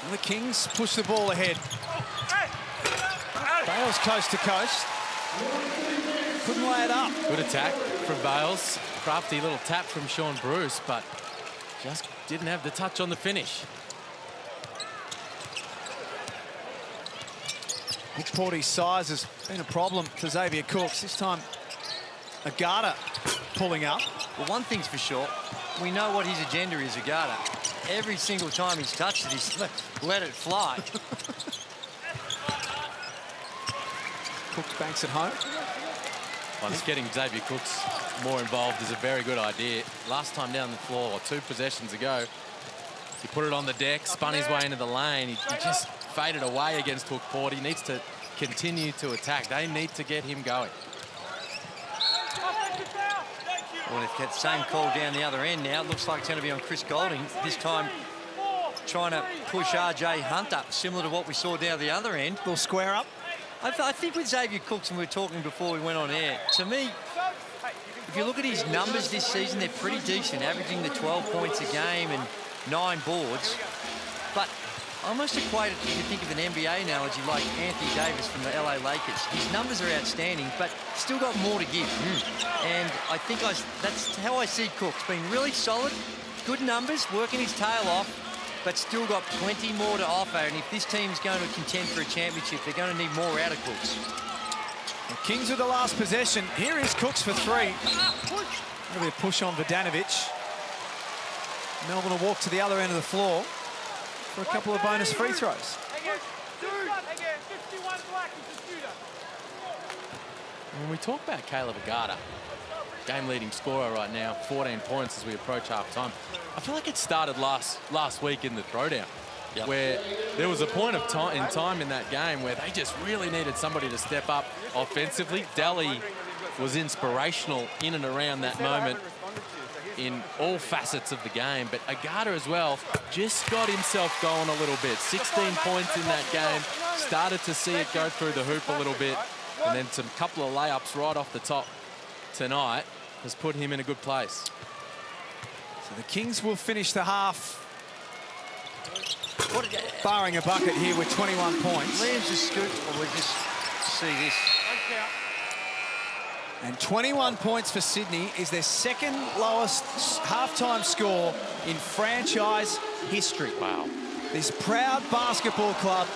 And the Kings push the ball ahead. Bales coast to coast. Couldn't lay it up. Good attack from Bales. Crafty little tap from Sean Bruce, but just didn't have the touch on the finish. Nick Porty's size has been a problem for Xavier Cooks. This time, Agata pulling up. Well, one thing's for sure. We know what his agenda is, Agata. Every single time he's touched it, he's let it fly. Cooks banks at home. I think getting Xavier Cooks more involved is a very good idea. Last time down the floor, or 2 possessions ago, he put it on the deck, spun his way into the lane. He just faded away against Hook Port. He needs to continue to attack. They need to get him going. Well, they've got the same call down the other end now. It looks like it's going to be on Chris Golding. This time trying to push RJ Hunt up, similar to what we saw down the other end. Little square up. I think with Xavier Cooks, and we were talking before we went on air, to me, if you look at his numbers this season, they're pretty decent, averaging the 12 points a game and 9 boards. But I almost equate it, if you think of an NBA analogy, like Anthony Davis from the LA Lakers. His numbers are outstanding, but still got more to give. And I think that's how I see Cooks, being really solid, good numbers, working his tail off, but still got plenty more to offer. And if this team's going to contend for a championship, they're going to need more out of Cooks. The Kings with the last possession. Here is Cooks for 3. That'll be a push on Vodanovic. Melbourne will walk to the other end of the floor for a couple of bonus free throws. When we talk about Caleb Agata, game-leading scorer right now, 14 points as we approach half-time. I feel like it started last week in the throwdown, where there was a point of time in that game where they just really needed somebody to step up offensively. Delhi was inspirational in and around that moment in all facets of the game, but Agata as well just got himself going a little bit. 16 points in that game, started to see it go through the hoop a little bit, and then some couple of layups right off the top tonight has put him in a good place. So the Kings will finish the half barring a bucket here with 21 points. Liam's just scoot, or we just see this. And 21 points for Sydney is their second lowest halftime score in franchise history. Wow. This proud basketball club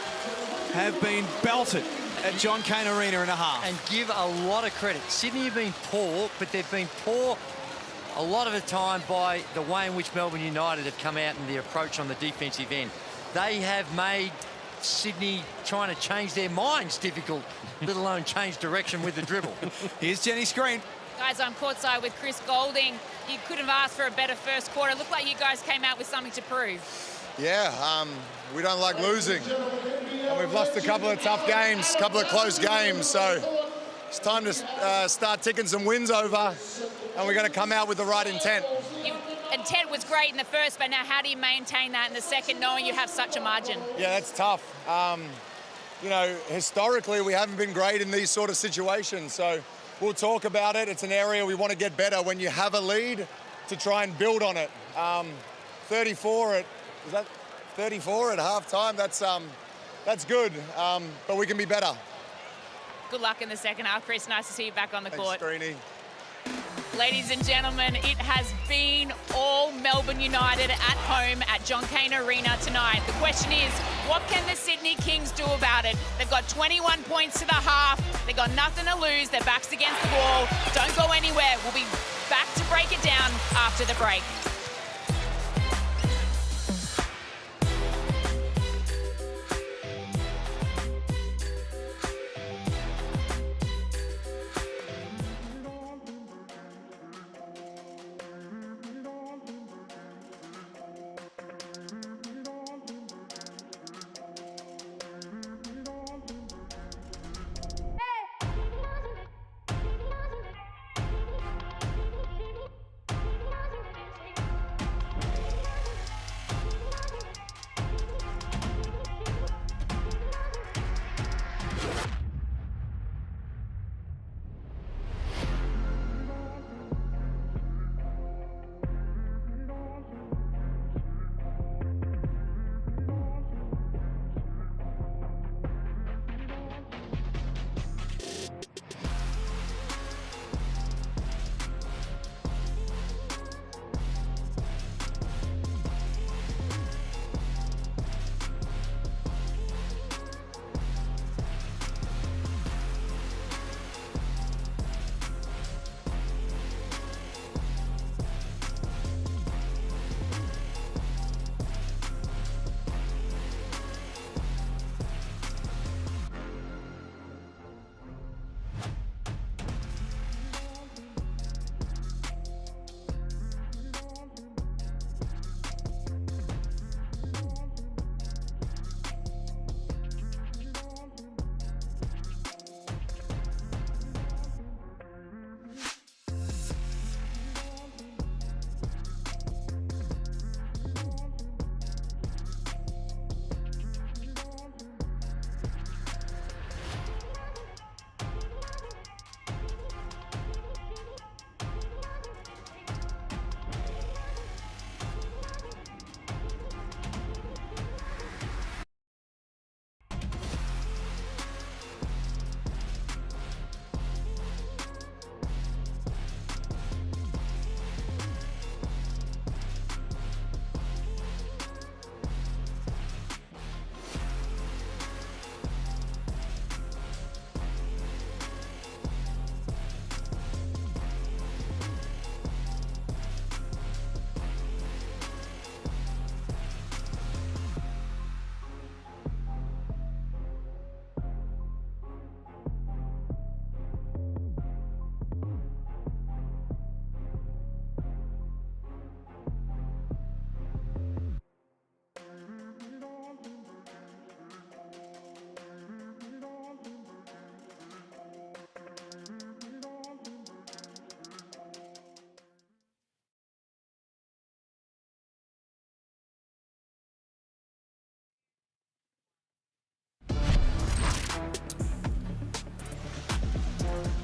have been belted at John Cain Arena in a half. And give a lot of credit. Sydney have been poor, but they've been poor a lot of the time by the way in which Melbourne United have come out in the approach on the defensive end. They have made Sydney trying to change their minds difficult, let alone change direction with the dribble. Here's Jenny Screen. Guys, I'm courtside with Chris Golding. You couldn't have asked for a better first quarter. It looked like you guys came out with something to prove. Yeah, we don't like losing. And we've lost a couple of tough games, a couple of close games. So it's time to start ticking some wins over, and we're going to come out with the right intent. Intent was great in the first, but now how do you maintain that in the second, knowing you have such a margin? Yeah, that's tough. You know, historically, we haven't been great in these sort of situations. So we'll talk about it. It's an area we want to get better when you have a lead to try and build on it. 34 at halftime. That's good, but we can be better. Good luck in the second half, Chris. Nice to see you back on the court. Thanks, Greenie. Ladies and gentlemen, it has been all Melbourne United at home at John Cain Arena tonight. The question is, what can the Sydney Kings do about it? They've got 21 points to the half. They've got nothing to lose. Their back's against the wall. Don't go anywhere. We'll be back to break it down after the break.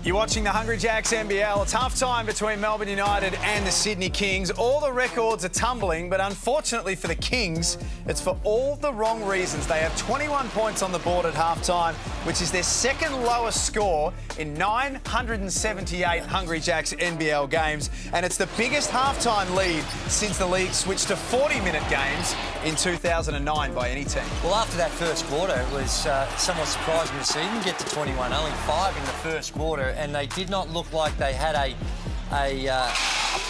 You're watching the Hungry Jacks NBL. It's half-time between Melbourne United and the Sydney Kings. All the records are tumbling, but unfortunately for the Kings, it's for all the wrong reasons. They have 21 points on the board at half-time, which is their second lowest score in 978 Hungry Jacks NBL games. And it's the biggest half-time lead since the league switched to 40-minute games in 2009 by any team. Well, after that first quarter, it was somewhat surprising to see them get to 21, only 5 in the first quarter, and they did not look like they had a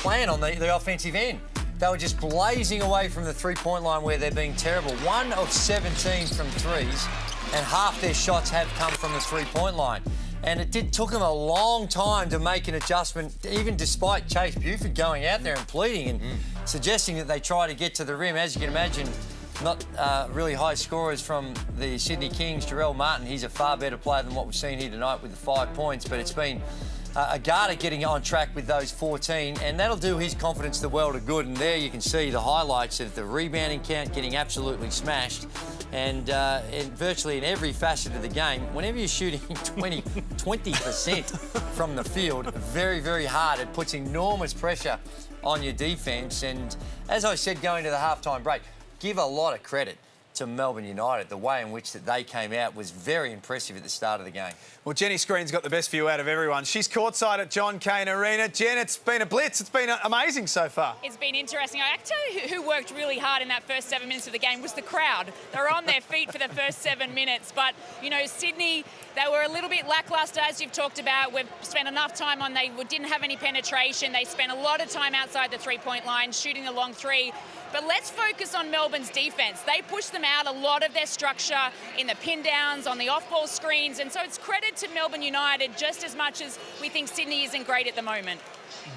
plan on the offensive end. They were just blazing away from the three-point line where they're being terrible. 1 of 17 from threes, and half their shots have come from the three-point line. And it took them a long time to make an adjustment, even despite Chase Buford going out there and pleading and suggesting that they try to get to the rim. As you can imagine, not really high scorers from the Sydney Kings. Jarrell Martin, he's a far better player than what we've seen here tonight with the 5 points, but it's been Agata getting on track with those 14, and that'll do his confidence the world of good. And there you can see the highlights of the rebounding count getting absolutely smashed. And virtually in every facet of the game, whenever you're shooting 20% from the field, very, very hard. It puts enormous pressure on your defence. And as I said going to the halftime break, give a lot of credit to Melbourne United. The way in which that they came out was very impressive at the start of the game. Well, Jenny Screen's got the best view out of everyone. She's courtside at John Cain Arena. Jen, it's been a blitz. It's been amazing so far. It's been interesting. I can tell you who worked really hard in that first 7 minutes of the game was the crowd. They were on their feet for the first 7 minutes. But, you know, Sydney, they were a little bit lacklustre, as you've talked about. We've spent enough time on they didn't have any penetration. They spent a lot of time outside the three-point line, shooting the long three. But let's focus on Melbourne's defence. They pushed them out a lot of their structure in the pin downs, on the off-ball screens. And so it's credit to Melbourne United just as much as we think Sydney isn't great at the moment.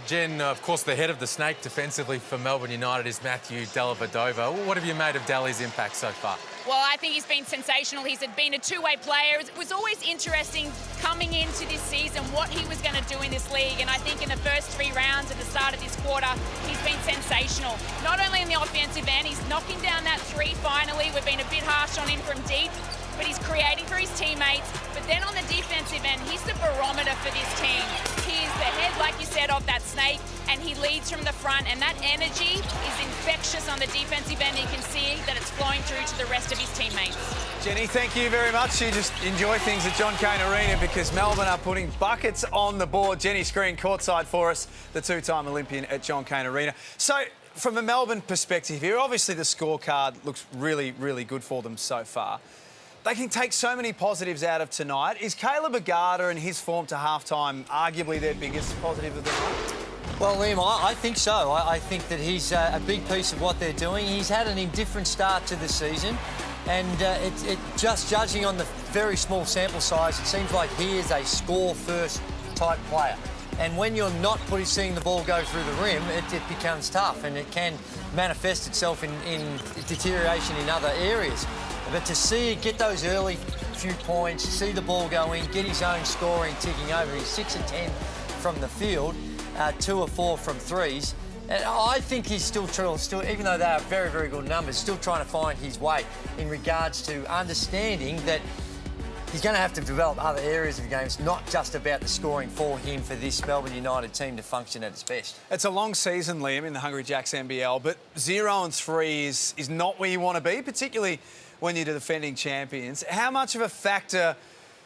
Jen, of course, the head of the snake defensively for Melbourne United is Matthew Dellavedova. What have you made of Delly's impact so far? Well, I think he's been sensational. He's been a two-way player. It was always interesting coming into this season what he was going to do in this league. And I think in the first 3 rounds at the start of this quarter, he's been sensational. Not only in the offensive end, he's knocking down that three finally. We've been a bit harsh on him from deep, but he's creating for his teammates. But then on the defensive end, he's the barometer for this team. He is the head, like you said, of that snake, and he leads from the front, and that energy is infectious on the defensive end. You can see that it's flowing through to the rest of his teammates. Jenny, thank you very much. You just enjoy things at John Cain Arena because Melbourne are putting buckets on the board. Jenny Screen courtside for us, the 2-time Olympian at John Cain Arena. So, from a Melbourne perspective here, obviously the scorecard looks really, really good for them so far. They can take so many positives out of tonight. Is Caleb Agata and his form to halftime arguably their biggest positive of the night? Well, Liam, I think so. I think that he's a big piece of what they're doing. He's had an indifferent start to the season, and just judging on the very small sample size, it seems like he is a score-first type player. And when you're not seeing the ball go through the rim, it becomes tough, and it can manifest itself in deterioration in other areas. But to see it get those early few points, see the ball go in, get his own scoring ticking over. He's 6 of 10 from the field, 2 of 4 from threes. And I think he's still, even though they are very, very good numbers, still trying to find his way in regards to understanding that he's going to have to develop other areas of the game. It's not just about the scoring for him for this Melbourne United team to function at its best. It's a long season, Liam, in the Hungry Jacks NBL, but 0 and 3 is not where you want to be, particularly when you're the defending champions. How much of a factor,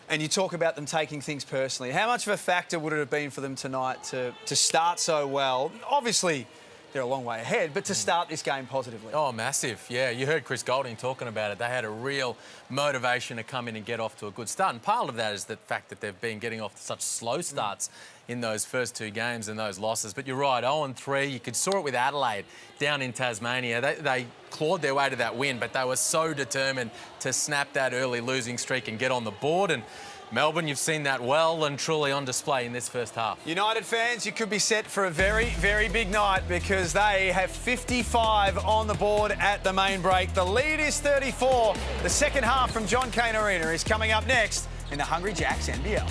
and you talk about them taking things personally, how much of a factor would it have been for them tonight to start so well? Obviously, they're a long way ahead, but to start this game positively. Oh, massive. Yeah, you heard Chris Golding talking about it. They had a real motivation to come in and get off to a good start. And part of that is the fact that they've been getting off to such slow starts in those first 2 games and those losses. But you're right, 0-3. You saw it with Adelaide down in Tasmania. They clawed their way to that win, but they were so determined to snap that early losing streak and get on the board. And Melbourne, you've seen that well and truly on display in this first half. United fans, you could be set for a very, very big night because they have 55 on the board at the main break. The lead is 34. The second half from John Cain Arena is coming up next in the Hungry Jacks NBL.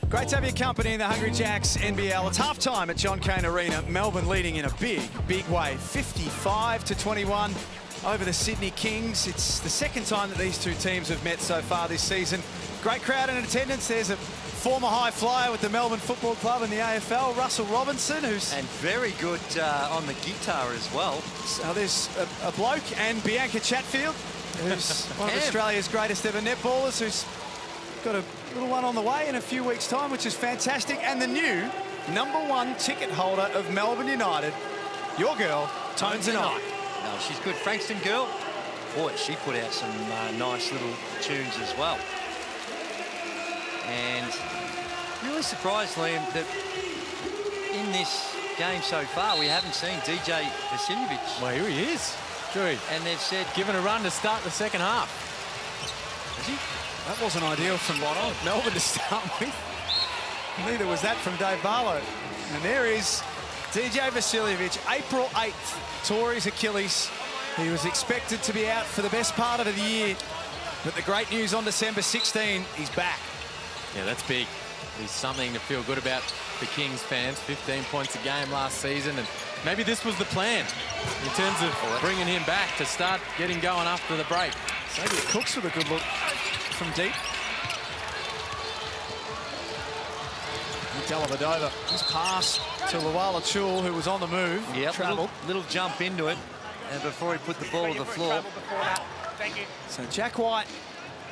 Great to have your company in the Hungry Jacks NBL. It's half-time at John Cain Arena. Melbourne leading in a big way, 55-21 over the Sydney Kings. It's the second time that these two teams have met so far this season. Great crowd in attendance. There's a former high flyer with the Melbourne Football Club in the AFL, Russell Robinson, who's... And very good on the guitar as well. So there's a bloke, and Bianca Chatfield, who's one of Australia's greatest ever netballers, who's got a little one on the way in a few weeks' time, which is fantastic. And the new #1 ticket holder of Melbourne United, your girl, Tones and I. No, she's good. Frankston girl. Boy, she put out some nice little tunes as well. And really surprised, Liam, that in this game so far, we haven't seen DJ Vasiljevic. Well, here he is, Drew. And they've said... Given a run to start the second half. Is he? That wasn't ideal from Melbourne to start with. Neither was that from Dave Barlow. And there is DJ Vasiljevic, April 8th, tore his Achilles. He was expected to be out for the best part of the year. But the great news on December 16, he's back. Yeah, that's big. He's something to feel good about the Kings fans. 15 points a game last season, and maybe this was the plan in terms of bringing him back to start getting going after the break. Xavier Cooks with a good look from deep. Delavadova, his pass to Luala Chul, who was on the move. Yeah, travelled. Little jump into it, and before he put the ball to the floor. So Jack White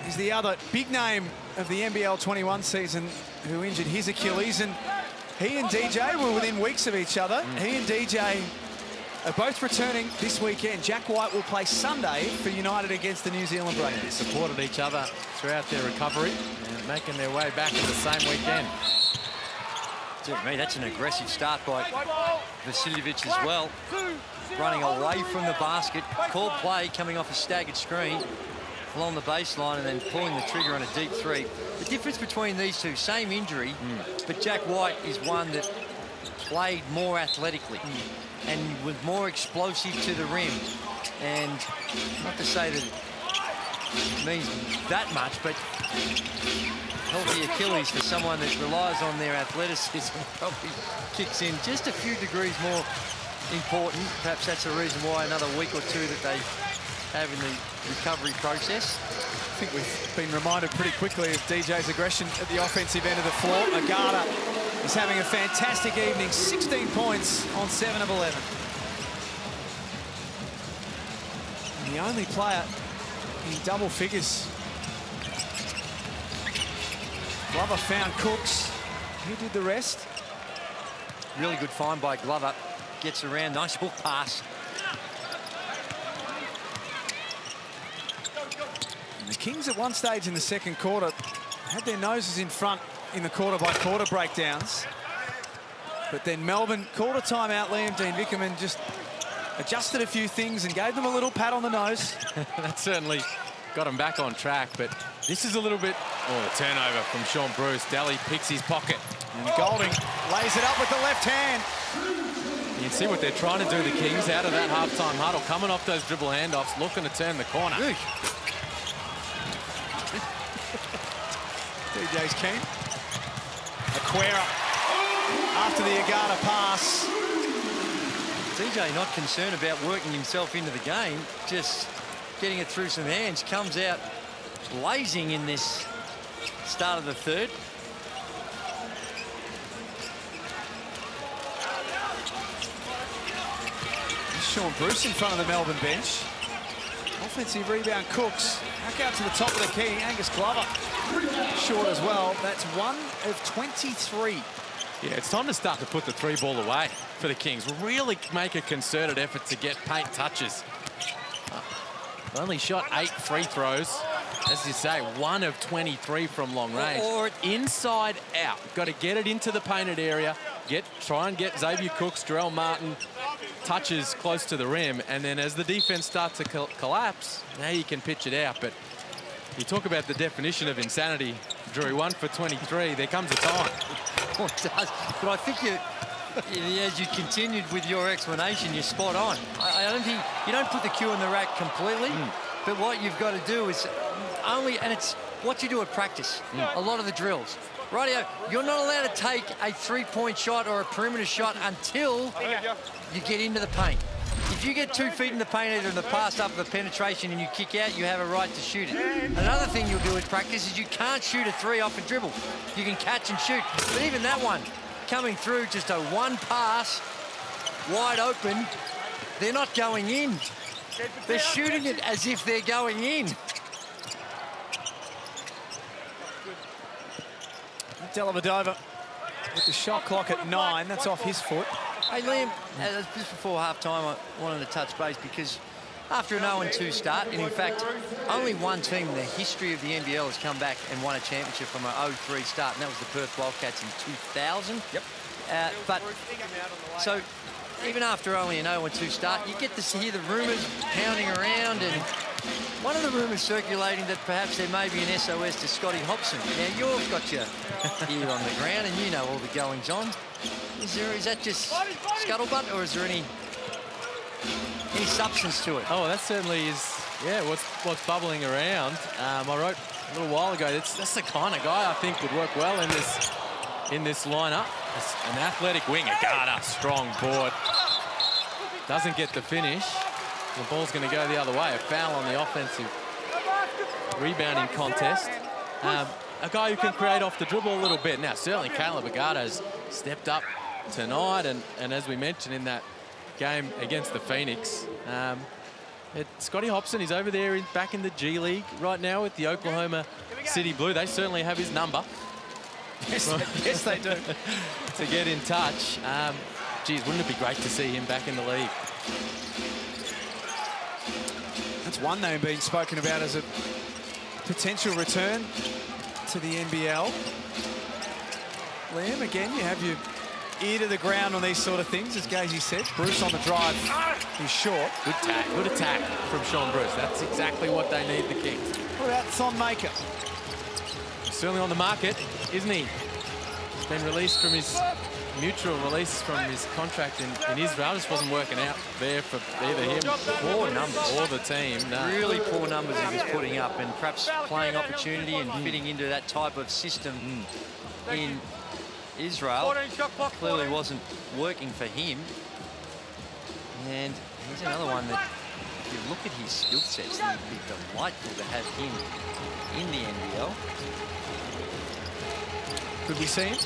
is the other big name of the NBL21 season who injured his Achilles, and he and DJ were within weeks of each other. He and DJ are both returning this weekend. Jack White will play Sunday for United against the New Zealand Breakers. They supported each other throughout their recovery and making their way back in the same weekend. To me, that's an aggressive start by Vasiljevic as well. Running away from the basket. Called play coming off a staggered screen along the baseline and then pulling the trigger on a deep three. The difference between these two, same injury, but Jack White is one that played more athletically and was more explosive to the rim. And not to say that it means that much, but healthy Achilles for someone that relies on their athleticism probably kicks in just a few degrees more important. Perhaps that's the reason why another week or two that they have in the recovery process. I think we've been reminded pretty quickly of DJ's aggression at the offensive end of the floor. Agata is having a fantastic evening, 16 points on 7 of 11. And the only player in double figures. Glover found Cooks. He did the rest. Really good find by Glover. Gets around, nice hook pass. And the Kings at one stage in the second quarter had their noses in front in the quarter-by-quarter breakdowns. But then Melbourne called a timeout. Liam Dean Vickerman just adjusted a few things and gave them a little pat on the nose. That certainly got them back on track, but this is a little bit... Oh, a turnover from Sean Bruce. Daly picks his pocket. And Golding lays it up with the left hand. You can see what they're trying to do, the Kings, out of that halftime huddle, coming off those dribble handoffs, looking to turn the corner. DJ's keen. Aquera after the Agata pass. DJ not concerned about working himself into the game, just getting it through some hands. Comes out blazing in this start of the third. Sean Bruce in front of the Melbourne bench. Offensive rebound, Cooks. Back out to the top of the key, Angus Glover. Short as well. That's 1 of 23. Yeah, it's time to start to put the three ball away for the Kings. Really make a concerted effort to get paint touches. Only shot 8 free throws. As you say, 1 of 23 from long range. Or inside out. Got to get it into the painted area. Try and get Xavier Cooks, Jarrell Martin touches close to the rim, and then as the defense starts to collapse, now you can pitch it out. But you talk about the definition of insanity, Drew. 1 for 23. There comes a time. Oh, it does. But I think as you continued with your explanation, you're spot on. I don't think you don't put the cue in the rack completely, but what you've got to do is only, and it's what you do at practice. A lot of the drills. rightio, you're not allowed to take a three-point shot or a perimeter shot until you get into the paint. If you get 2 feet in the paint, either in the pass up or the penetration, and you kick out, you have a right to shoot it. Another thing you'll do in practice is you can't shoot a 3 off a dribble. You can catch and shoot. But even that one, coming through, just a one pass, wide open, they're not going in. They're shooting it as if they're going in. Dellavedova with the shot clock at 9. That's off his foot. Hey, Liam, just before half-time, I wanted to touch base because after an 0-2 start, and in fact, only one team in the history of the NBL has come back and won a championship from an 0-3 start, and that was the Perth Wildcats in 2000. Yep. So even after only an 0-2 start, you get to hear the rumours pounding around, and one of the rumours circulating that perhaps there may be an SOS to Scotty Hobson. Now, you've got your ear on the ground, and you know all the goings-on. Is that just scuttlebutt, or is there any substance to it? Oh, that certainly is, yeah, what's bubbling around. I wrote a little while ago, that's the kind of guy I think would work well in this lineup. An athletic wing, Agata, strong board. Doesn't get the finish. The ball's going to go the other way. A foul on the offensive rebounding contest. A guy who can create off the dribble a little bit. Now, certainly Caleb Agata has stepped up tonight, and as we mentioned in that game against the Phoenix, Scotty Hobson is over there back in the G League right now with the Oklahoma City Blue. They certainly have his number. Yes, they do. To get in touch. Geez, wouldn't it be great to see him back in the league? That's one name being spoken about as a potential return to the NBL. Liam, again, you have your ear to the ground on these sort of things, as Gazy said. Bruce on the drive, he's short. Good attack from Sean Bruce. That's exactly what they need, the Kings. What about Thon Maker? He's certainly on the market, isn't he? He's been released from his mutual release from his contract in Israel. Just wasn't working out there for either him Poor numbers. or the team. No. Really poor numbers he was putting up, and perhaps playing opportunity and fitting into that type of system in Israel clearly wasn't working for him. And he's another one that, if you look at his skill sets, it would be delightful to have him in the NBL. Could we see him?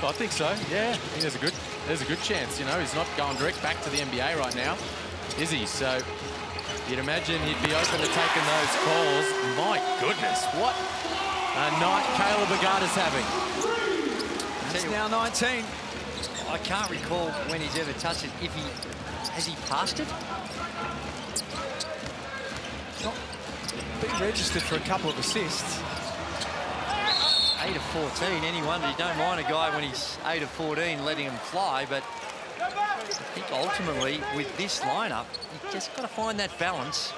I think so, yeah. I think there's a good chance, you know. He's not going direct back to the NBA right now, is he? So you'd imagine he'd be open to taking those calls. My goodness, what a night Caleb Agata's having. That's now 19. I can't recall when he's ever touched it. Has he passed it? Not been registered for a couple of assists. 8 of 14, any wonder you don't mind a guy when he's 8 of 14 letting him fly, but I think ultimately with this lineup, you've just got to find that balance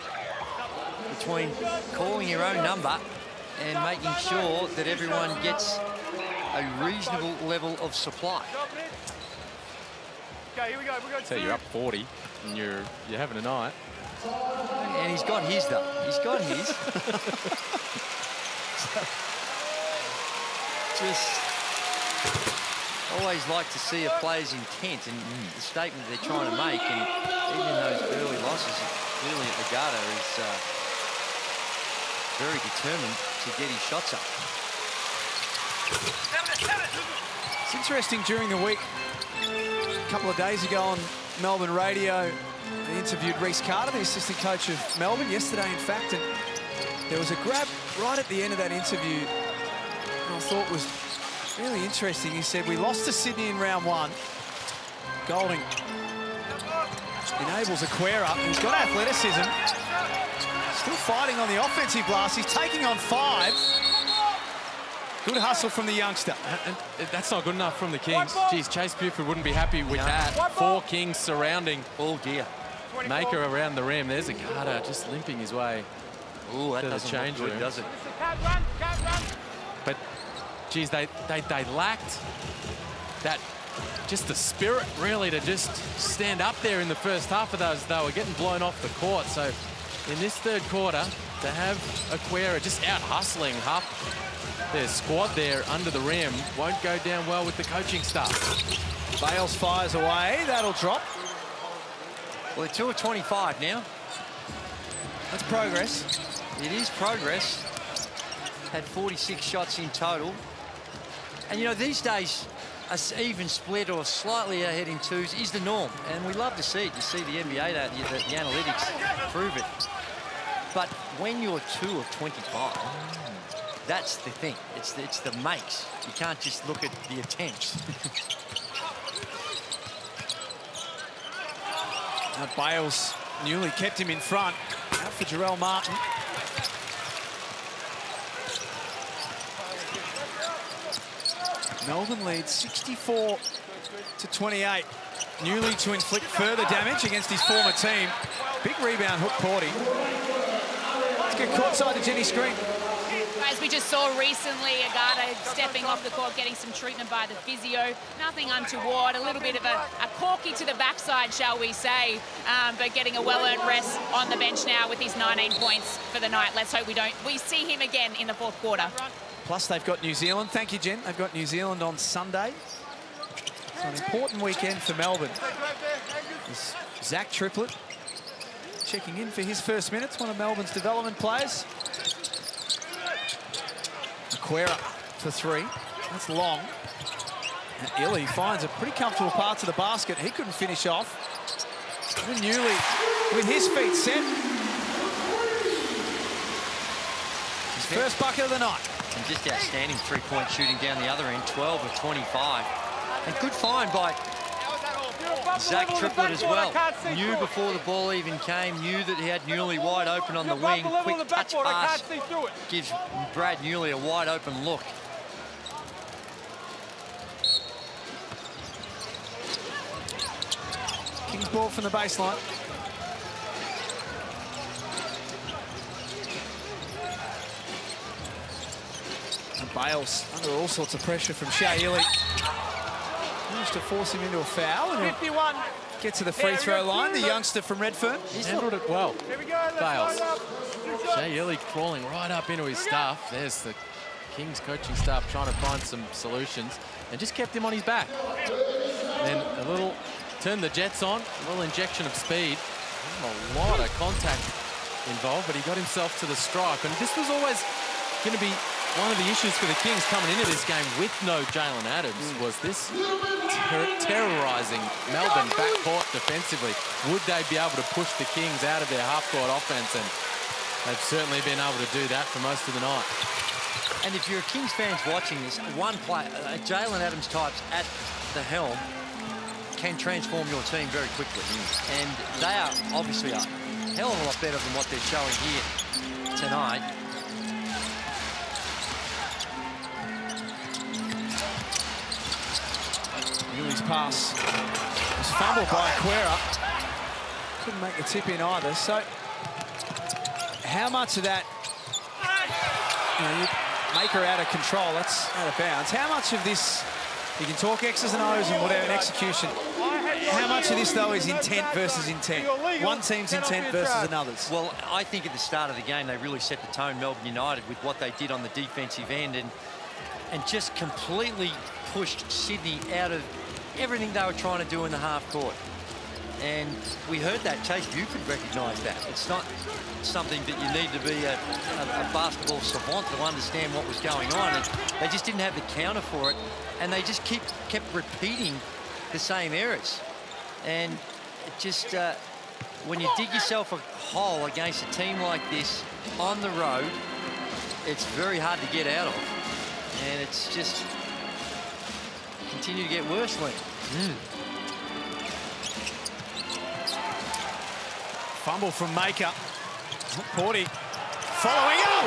between calling your own number and making sure that everyone gets a reasonable level of supply. Okay, here we go. So you're up 40 and you're having a night. And he's got his though. He's got his. Just always like to see a player's intent and the statement they're trying to make, and even in those early losses, clearly Agata is very determined to get his shots up. It's interesting, during the week, a couple of days ago on Melbourne radio, they interviewed Reece Carter, the assistant coach of Melbourne, yesterday in fact, and there was a grab right at the end of that interview I thought was really interesting. He said, we lost to Sydney in round 1. Golding enables Aquera. He's got athleticism. Still fighting on the offensive blast. He's taking on 5. Good hustle from the youngster. And that's not good enough from the Kings. Geez, Chase Buford wouldn't be happy with that. 4 Kings surrounding Maker around the rim. There's Agata just limping his way that to the doesn't change look good, room. does it? But geez, they lacked that, just the spirit really to just stand up there in the first half of those. They were getting blown off the court. So in this third quarter, to have Aquera just out hustling half their squad there under the rim. Won't go down well with the coaching staff. Bales fires away. That'll drop. Well, they're 2 of 25 now. That's progress. It is progress. Had 46 shots in total. And, you know, these days, an even split or slightly ahead in twos is the norm. And we love to see it. You see the NBA, the analytics prove it. But when you're 2 of 25, that's the thing. It's the makes. You can't just look at the attempts. Bales newly kept him in front. Out for Jarrell Martin. Melbourne leads 64 to 28. Newly to inflict further damage against his former team. Big rebound, Hook Porty. Let's get courtside to Jenny Screen. As we just saw recently, Agata stepping off the court, getting some treatment by the physio. Nothing untoward, a little bit of a corky to the backside, shall we say, but getting a well-earned rest on the bench now with his 19 points for the night. Let's hope we see him again in the fourth quarter. Plus, they've got New Zealand. Thank you, Jen. They've got New Zealand on Sunday. It's an important weekend for Melbourne. There's Zach Triplett checking in for his first minutes, one of Melbourne's development players. Aquera for 3. That's long. And Illy finds a pretty comfortable path to the basket. He couldn't finish off. And Newley with his feet set. His first bucket of the night. And just outstanding three-point shooting down the other end, 12 of 25. And good find by Zach Triplett as well. Knew before the ball even came, knew that he had Newley wide open on the wing. Quick touch pass gives Brad Newley a wide open look. Kings ball from the baseline. And Bales under all sorts of pressure from Shea Illy. Managed to force him into a foul. And 51. Get to the free throw line, the youngster from Redfern. He's handled it well. Bales. Shea Illy crawling right up into his stuff. There's the Kings coaching staff trying to find some solutions and just kept him on his back. Then a little, turned the Jets on, a little injection of speed. A lot of contact involved, but he got himself to the stripe. And this was always going to be one of the issues for the Kings coming into this game with no Jalen Adams was this terrorising Melbourne backcourt defensively. Would they be able to push the Kings out of their half-court offense? And they've certainly been able to do that for most of the night. And if you're a Kings fans watching this, one player, Jalen Adams types at the helm can transform your team very quickly. And they are obviously a hell of a lot better than what they're showing here tonight. Newley's pass was fumbled by Aquera. Couldn't make the tip in either. So how much of that, you make her out of control, that's out of bounds. How much of this, you can talk X's and O's and whatever in execution, how much of this, though, is intent versus intent? One team's intent versus another's. Well, I think at the start of the game, they really set the tone, Melbourne United, with what they did on the defensive end and just completely pushed Sydney out of everything they were trying to do in the half court. And we heard that. Chase, you could recognise that. It's not something that you need to be a basketball savant to understand what was going on. And they just didn't have the counter for it. And they just kept repeating the same errors. And it just, when you dig yourself a hole against a team like this on the road, it's very hard to get out of. And it's just continue to get worse, Lee. Fumble from Maker. Porty following up.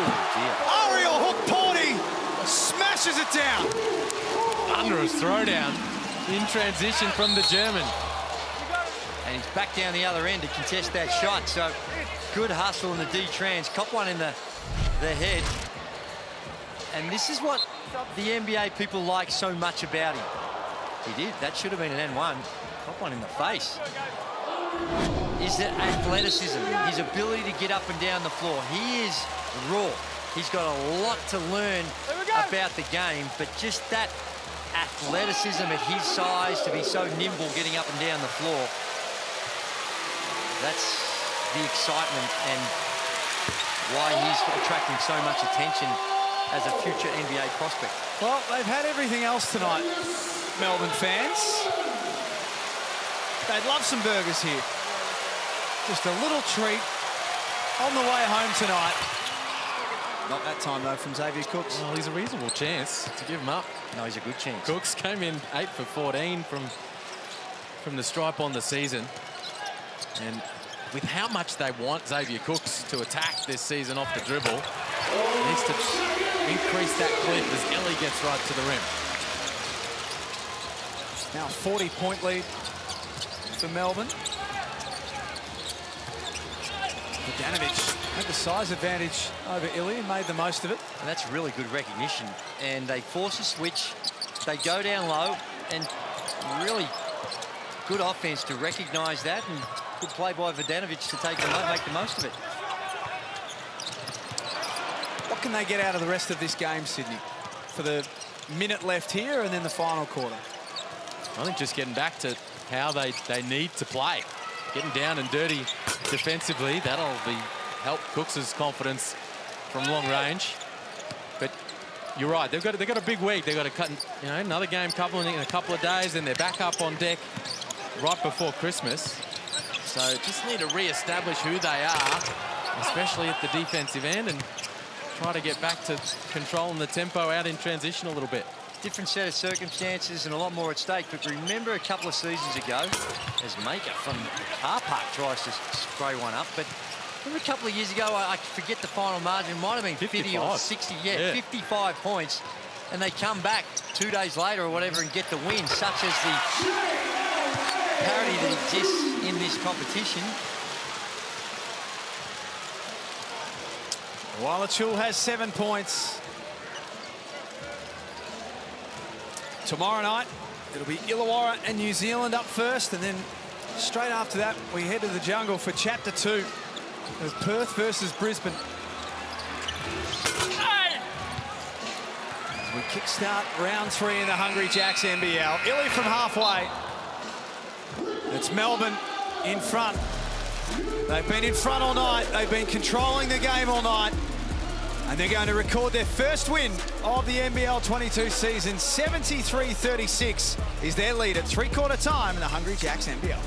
Ariel Hook Porty smashes it down. Under a throwdown in transition from the German. And he's back down the other end to contest that shot. So good hustle in the D-trans. Cop one in the head. And this is what the NBA people like so much about him. He did. That should have been an N1. Cop one in the face. is the athleticism, his ability to get up and down the floor. He is raw. He's got a lot to learn about the game, but just that athleticism at his size, to be so nimble getting up and down the floor, that's the excitement and why he's attracting so much attention as a future NBA prospect. Well, they've had everything else tonight, Melbourne fans. They'd love some burgers here. Just a little treat on the way home tonight. Not that time, though, from Xavier Cooks. Well, he's a reasonable chance to give him up. No, he's a good chance. Cooks came in 8 for 14 from the stripe on the season. And with how much they want Xavier Cooks to attack this season off the dribble, he needs to increase that clip as Ellie gets right to the rim. Now 40-point lead for Melbourne. Bogdanovic had the size advantage over Illy and made the most of it. And that's really good recognition. And they force a switch. They go down low, and really good offense to recognise that, and good play by Bogdanovic to make the most of it. What can they get out of the rest of this game, Sydney, for the minute left here and then the final quarter? I think just getting back to how they need to play. Getting down and dirty defensively, that'll help Cooks' confidence from long range. But you're right, they've got a big week. They've got to cut, another game in a couple of days, and they're back up on deck right before Christmas. So just need to re-establish who they are, especially at the defensive end, and try to get back to controlling the tempo out in transition a little bit. Different set of circumstances and a lot more at stake. But remember a couple of seasons ago, as Maker from car park tries to spray one up. But remember a couple of years ago, I forget the final margin, it might have been 50 or 60, yeah, 55 points. And they come back 2 days later or whatever and get the win, such as the parity that exists in this competition. Walachul has 7 points. Tomorrow night, it'll be Illawarra and New Zealand up first, and then straight after that, we head to the jungle for Chapter 2. There's Perth versus Brisbane. As we kickstart round 3 in the Hungry Jacks NBL. Illy from halfway. It's Melbourne in front. They've been in front all night. They've been controlling the game all night. And they're going to record their first win of the NBL22 season. 73-36 is their lead at three-quarter time in the Hungry Jacks NBL.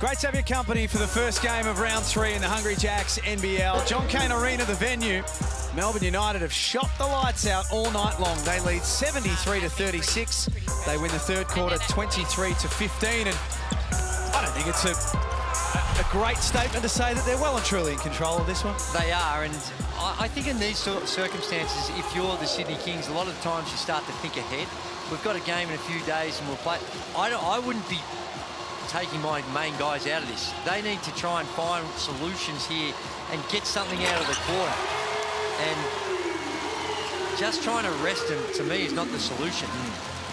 Great to have your company for the first game of round 3 in the Hungry Jacks NBL. John Cain Arena, the venue. Melbourne United have shot the lights out all night long. They lead 73-36. They win the third quarter 23-15. And I don't think it's a great statement to say that they're well and truly in control of this one. They are, and I think in these sort of circumstances, if you're the Sydney Kings, a lot of the times you start to think ahead. We've got a game in a few days and we'll play. I wouldn't be taking my main guys out of this. They need to try and find solutions here and get something out of the quarter. And just trying to rest them, to me, is not the solution.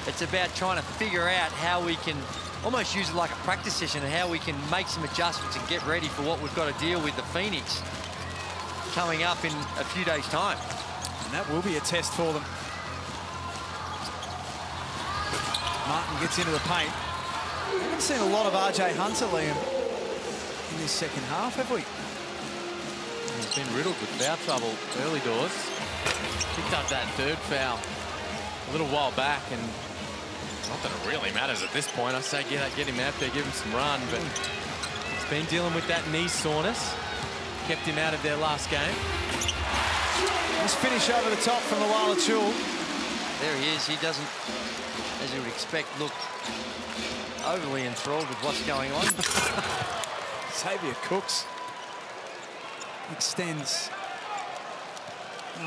It's about trying to figure out how we can almost use it like a practice session and how we can make some adjustments and get ready for what we've got to deal with the Phoenix coming up in a few days' time. And that will be a test for them. Martin gets into the paint. We haven't seen a lot of RJ Hunter, Liam, in this second half, have we? He's been riddled with foul trouble early doors. Picked up that third foul a little while back, and not that it really matters at this point. I say get him out there, give him some run, but he's been dealing with that knee soreness. Kept him out of their last game. Let's finish over the top from Luala Chul. There he is. He doesn't, as you would expect, look overly enthralled with what's going on. Xavier Cooks extends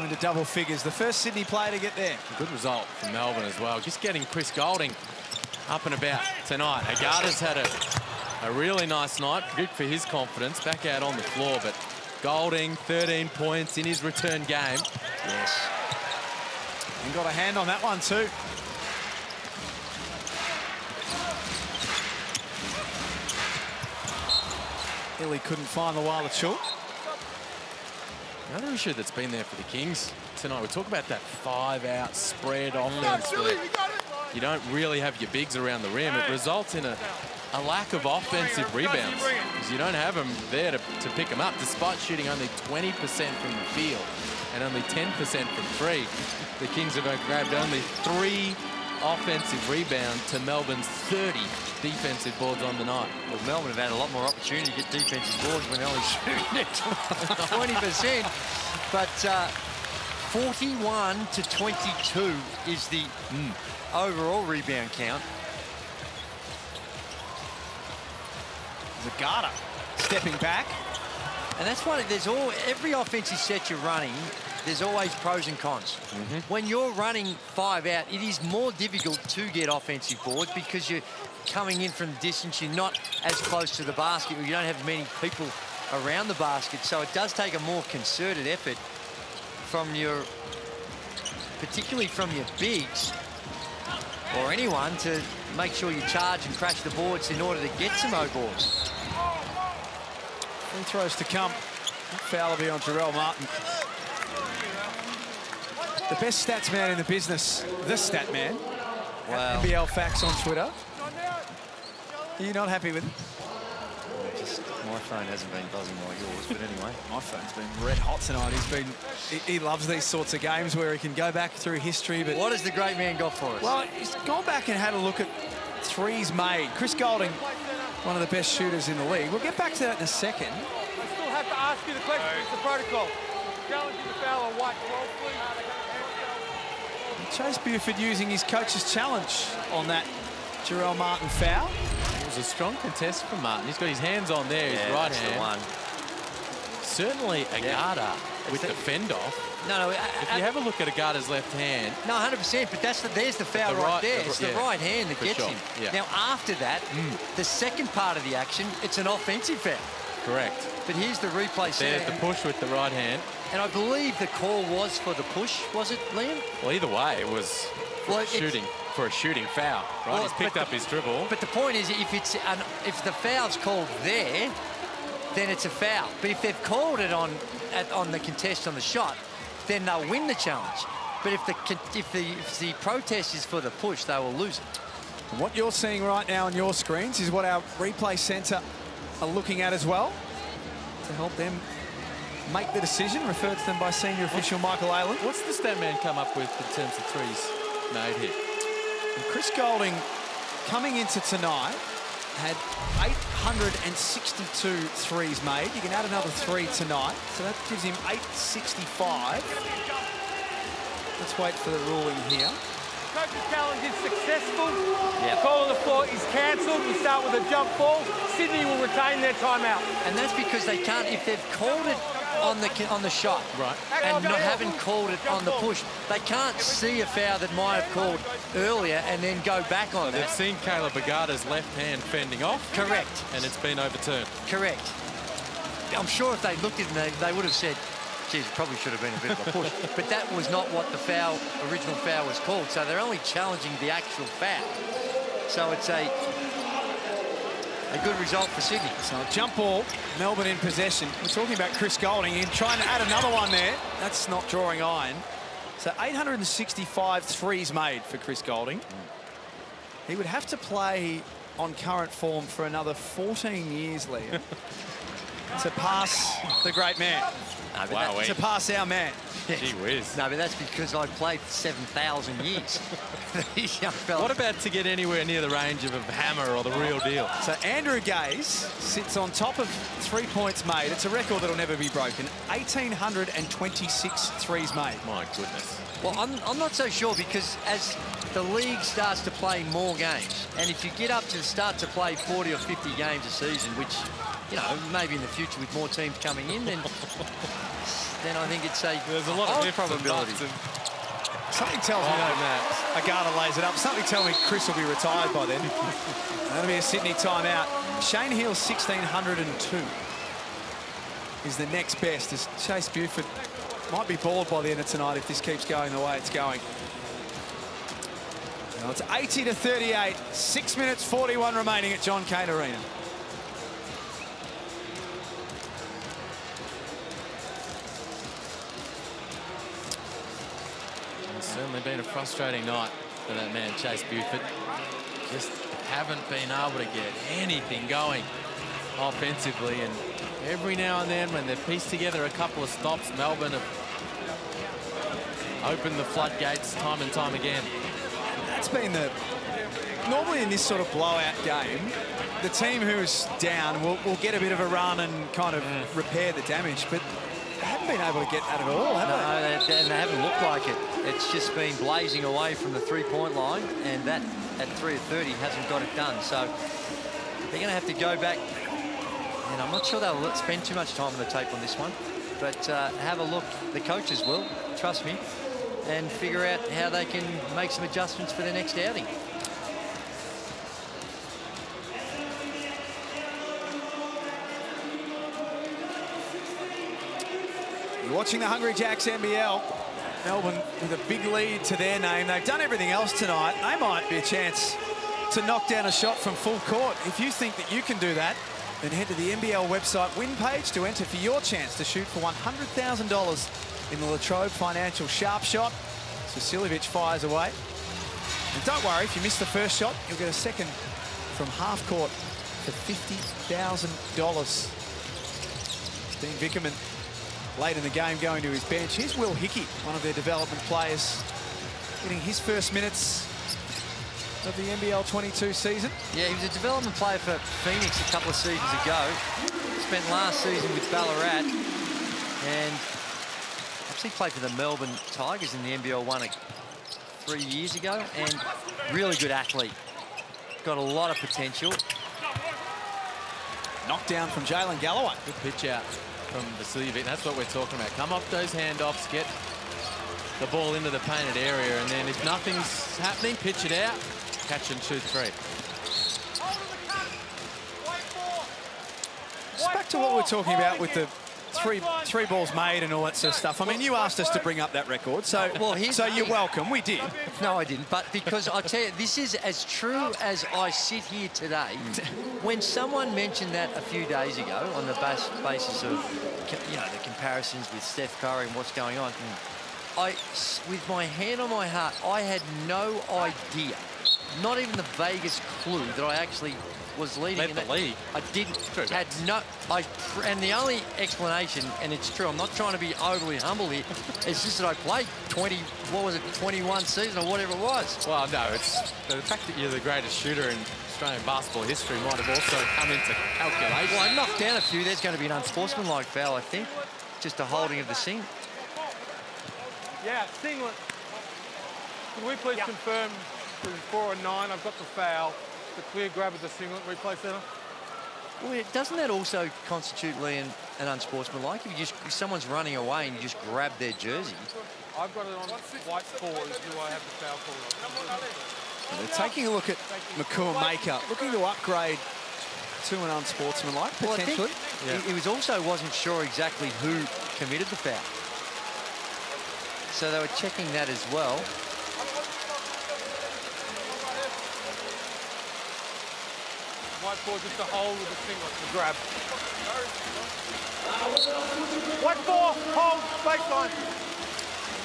into double figures. The first Sydney player to get there. Good result from Melbourne as well. Just getting Chris Golding up and about tonight. Agata's had a really nice night. Good for his confidence. Back out on the floor, but Golding, 13 points in his return game. Yes. And got a hand on that one too. Illy couldn't find the Luala Chul. Another issue that's been there for the Kings tonight. We talk about that 5-out spread offense. You don't really have your bigs around the rim. It results in a lack of offensive rebounds because you don't have them there to pick them up, despite shooting only 20% from the field and only 10% from 3. The Kings have grabbed only 3 offensive rebounds to Melbourne's 30 defensive boards on the night. Well, Melbourne have had a lot more opportunity to get defensive boards when they're only shooting at 20%. But 41-22 is the overall rebound count. Agata stepping back. And that's why there's every offensive set you're running, there's always pros and cons. When you're running 5 out, it is more difficult to get offensive boards because you're coming in from distance, you're not as close to the basket, or you don't have many people around the basket. So it does take a more concerted effort from your, particularly from your bigs or anyone, to make sure you charge and crash the boards in order to get some O-boards. Free throws to come. Foul will be on Jarrell Martin. The best stats man in the business, the stat man. Wow. NBL Facts on Twitter. Are you not happy with it? My phone hasn't been buzzing like yours, but anyway. My phone's been red hot tonight. He loves these sorts of games where he can go back through history. But what has the great man got for us? Well, he's gone back and had a look at threes made. Chris Golding, one of the best shooters in the league. We'll get back to that in a second. I still have to ask you the question. It's the protocol. Challenging the foul on white 12, please. Chase Buford using his coach's challenge on that Jarrell Martin foul. It was a strong contest from Martin. He's got his hands on there, his right hand. The one. Certainly Agata with the fend off. No, if you have a look at Agata's left hand. No, 100%, but there's the foul right there. It's the right hand that gets him. Yeah. Now, after that, the second part of the action, it's an offensive foul. Correct. But here's the replay. There's the push with the right hand. And I believe the call was for the push, was it, Liam? Well, either way, it was for a shooting foul, right? Well, he's picked up his dribble. But the point is, if the foul's called there, then it's a foul. But if they've called it on the contest on the shot, then they'll win the challenge. But if the protest is for the push, they will lose it. And what you're seeing right now on your screens is what our replay centre are looking at as well to help them make the decision, referred to them by senior official Michael Aylan. What's the stat man come up with in terms of threes made here? And Chris Golding, coming into tonight, had 862 threes made. You can add another 3 tonight, so that gives him 865. Let's wait for the ruling here. Coach's challenge is successful. Yep. Call on the floor is cancelled. We start with a jump ball. Sydney will retain their timeout. And that's because they can't, if they've called it on the shot, right, and haven't called it on the push, they can't see a foul that might have called earlier and then go back on it. They've seen Caleb Agada's left hand fending off. Correct. And it's been overturned. Correct. I'm sure if they looked at it, they would have said, geez, it probably should have been a bit of a push. But that was not what the original foul was called. So they're only challenging the actual foul. So it's a good result for Sydney. So jump ball, Melbourne in possession. We're talking about Chris Goulding in trying to add another one there. That's not drawing iron. So 865 threes made for Chris Goulding. He would have to play on current form for another 14 years, Liam, to pass the great man. No, wow, to pass our man. Gee whiz. No, but that's because I played for 7,000 years. These young fellas. What about to get anywhere near the range of a hammer or the real deal? So Andrew Gaze sits on top of 3 points made. It's a record that'll never be broken. 1,826 threes made. My goodness. Well, I'm not so sure, because as the league starts to play more games, and if you get up to start to play 40 or 50 games a season, which, you know, maybe in the future with more teams coming in, then I think it's there's a lot of probability. Something tells me that Agada lays it up. Something tells me Chris will be retired by then. That'll be a Sydney timeout. Shane Heal's 1,602 is the next best, as Chase Buford might be bored by the end of tonight if this keeps going the way it's going. Well, it's 80-38, 6 minutes 41 remaining at John Cain Arena. It's certainly been a frustrating night for that man, Chase Buford. Just haven't been able to get anything going offensively, and every now and then when they've pieced together a couple of stops, Melbourne have opened the floodgates time and time again. That's been normally in this sort of blowout game, the team who's down will get a bit of a run and kind of repair the damage, but they haven't been able to get at it all, have they? No, they haven't looked like it. It's just been blazing away from the three-point line, and that at 3 of 30 hasn't got it done. So they're going to have to go back, and I'm not sure they'll spend too much time on the tape on this one, but have a look. The coaches will, trust me, and figure out how they can make some adjustments for their next outing. You're watching the Hungry Jacks NBL. Melbourne with a big lead to their name. They've done everything else tonight. They might be a chance to knock down a shot from full court. If you think that you can do that, then head to the NBL website win page to enter for your chance to shoot for $100,000 in the Latrobe Financial Sharp Shot. Vasiljevic fires away. And don't worry, if you miss the first shot, you'll get a second from half court for $50,000. Dean Vickerman late in the game going to his bench. Here's Will Hickey, one of their development players, getting his first minutes of the NBL22 season. Yeah, he was a development player for Phoenix a couple of seasons ago. Spent last season with Ballarat, and actually played for the Melbourne Tigers in the NBL1 3 years ago, and really good athlete. Got a lot of potential. Knockdown from Jalen Galloway. Good pitch out from Vasiljevic. That's what we're talking about. Come off those handoffs, get the ball into the painted area, and then if nothing's happening, pitch it out, catch and shoot three. Just back to what we're talking about with the three balls made and all that sort of stuff. I mean, you asked us to bring up that record, so so you're welcome. We did. No, I didn't. But because I tell you, this is as true as I sit here today. When someone mentioned that a few days ago on the basis of, you know, the comparisons with Steph Curry and what's going on, with my hand on my heart, I had no idea, not even the vaguest clue that I actually was leading in the league. I didn't. Had no. And the only explanation, and it's true, I'm not trying to be overly humble here, it's just that I played 21 season or whatever it was. Well, no, it's the fact that you're the greatest shooter in Australian basketball history might have also come into calculation. Well, I knocked down a few. There's going to be an unsportsmanlike foul, I think. Just a holding of the singlet. Yeah, singlet. Can we please confirm for 4 and 9? I've got the foul. The clear grab of the singlet. Replay centre. Well, doesn't that also constitute, Lee, an unsportsmanlike? If someone's running away and you just grab their jersey. I've got it on white 4. Do I have the foul call? They're taking a look at McCoo and Maker, looking to upgrade to an unsportsmanlike, potentially. Well, I think he was also wasn't sure exactly who committed the foul. So they were checking that as well. White 4, just a hold with the singlet to grab. White 4, hold, baseline.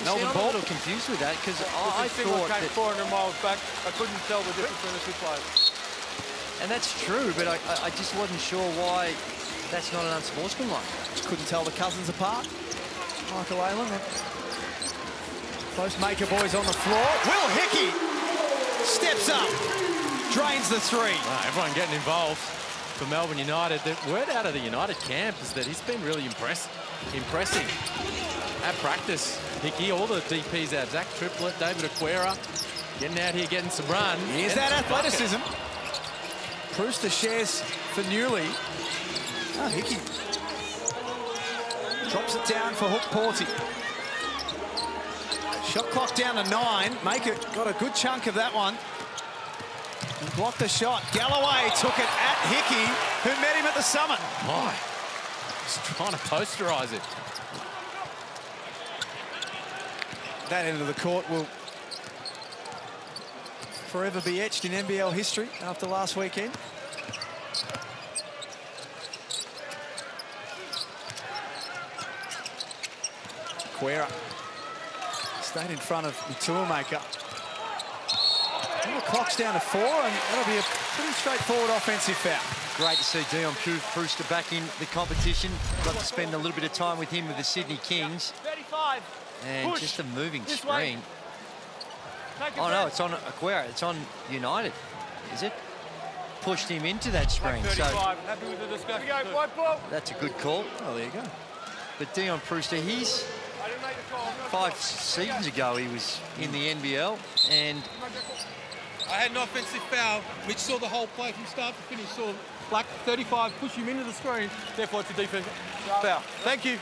Melbourne ball. I'm a little confused with that because I thought came that 400 miles back. I couldn't tell the difference between the two players. And that's true, but I just wasn't sure why that's not an unsportsmanlike. Couldn't tell the cousins apart. Michael Aylan. Close Maker boys on the floor. Will Hickey steps up, drains the 3. Everyone getting involved for Melbourne United. The word out of the United camp is that he's been really impressing at practice. Hickey, all the DPs out. Zach Triplett, David Aquera, getting out here, getting some run. Here's that athleticism. Brewster shares for Newley. Oh, Hickey drops it down for Hook Porty. Shot clock down to 9. Maker got a good chunk of that one. And blocked the shot. Galloway took it at Hickey, who met him at the summit. My, he's trying to posterise it. That end of the court will forever be etched in NBL history after last weekend. Aquera stayed in front of Maker. The clock's down to 4, and that'll be a pretty straightforward offensive foul. Great to see Dion Brewster back in the competition. Got to spend a little bit of time with him with the Sydney Kings. 35. And Push. just a moving This screen. Oh no, it's on Aquera. It's on United, is it? Pushed him into that screen. So happy with the discussion. that's a good call. Oh, there you go. But Dion Brewster, he's 5 seasons ago he was in the NBL, and I had an offensive foul, which saw the whole play from start to finish. Saw Black 35 push him into the screen. Therefore, it's a defensive foul. Thank you.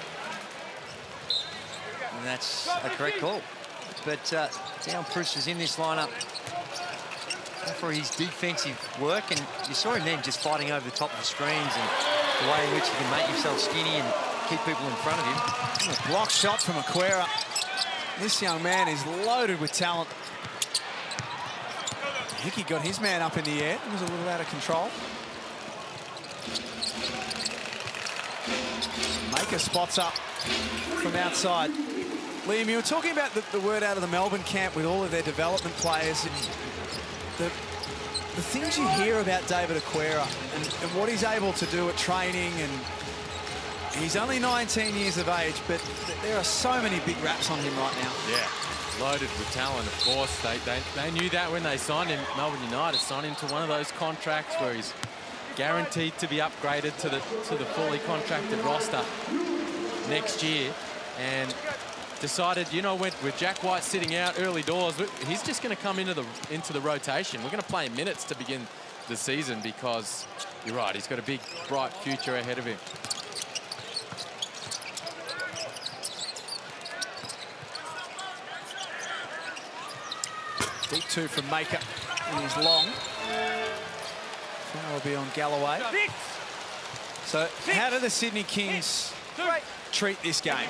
and that's a correct call. But Dion Brewster's in this lineup for his defensive work, and you saw him then just fighting over the top of the screens and the way in which he can make himself skinny and keep people in front of him. A block shot from Aquera. This young man is loaded with talent. Hickey got his man up in the air. It was a little out of control. Maker spots up from outside. Liam, you were talking about the word out of the Melbourne camp with all of their development players. The things you hear about David Aquera and what he's able to do at training, and he's only 19 years of age, but there are so many big raps on him right now. Yeah, loaded with talent, of course. They knew that when they signed him. Melbourne United signed him to one of those contracts where he's guaranteed to be upgraded to the fully contracted roster next year, and decided, you know, with Jack White sitting out early doors, he's just going to come into the rotation. We're going to play him minutes to begin the season because you're right, he's got a big, bright future ahead of him. Deep 2 from Maker, and he's long. Foul will be on Galloway. So how do the Sydney Kings treat this game?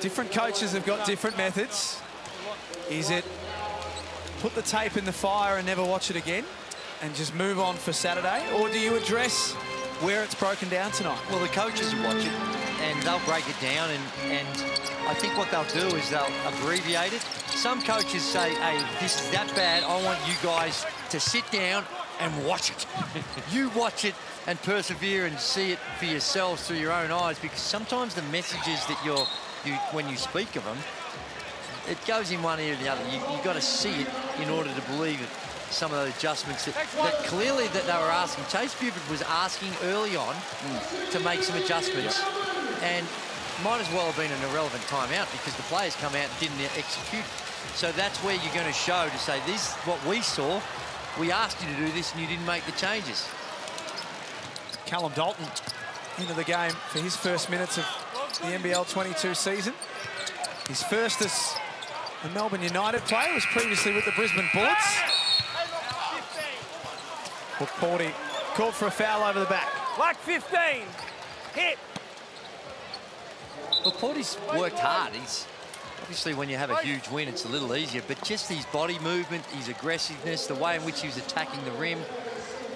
Different coaches have got different methods. Is it put the tape in the fire and never watch it again and just move on for Saturday? Or do you address where it's broken down tonight? Well, the coaches will watch it and they'll break it down, and I think what they'll do is they'll abbreviate it. Some coaches say, hey, if this is that bad, I want you guys to sit down and watch it. You watch it and persevere and see it for yourselves through your own eyes, because sometimes the messages that when you speak of them, it goes in one ear or the other. You've got to see it in order to believe it. some of those adjustments that clearly that they were asking. Chase Buford was asking early on to make some adjustments. And might as well have been an irrelevant timeout because the players come out and didn't execute. So that's where you're going to show to say, this is what we saw. We asked you to do this and you didn't make the changes. Callum Dalton into the game for his first minutes of the NBL22 season. His first as a Melbourne United player, was previously with the Brisbane Bullets. Porty called for a foul over the back. Black 15, hit. Well, Porty's worked hard. He's obviously, when you have a huge win, it's a little easier, but just his body movement, his aggressiveness, the way in which he was attacking the rim,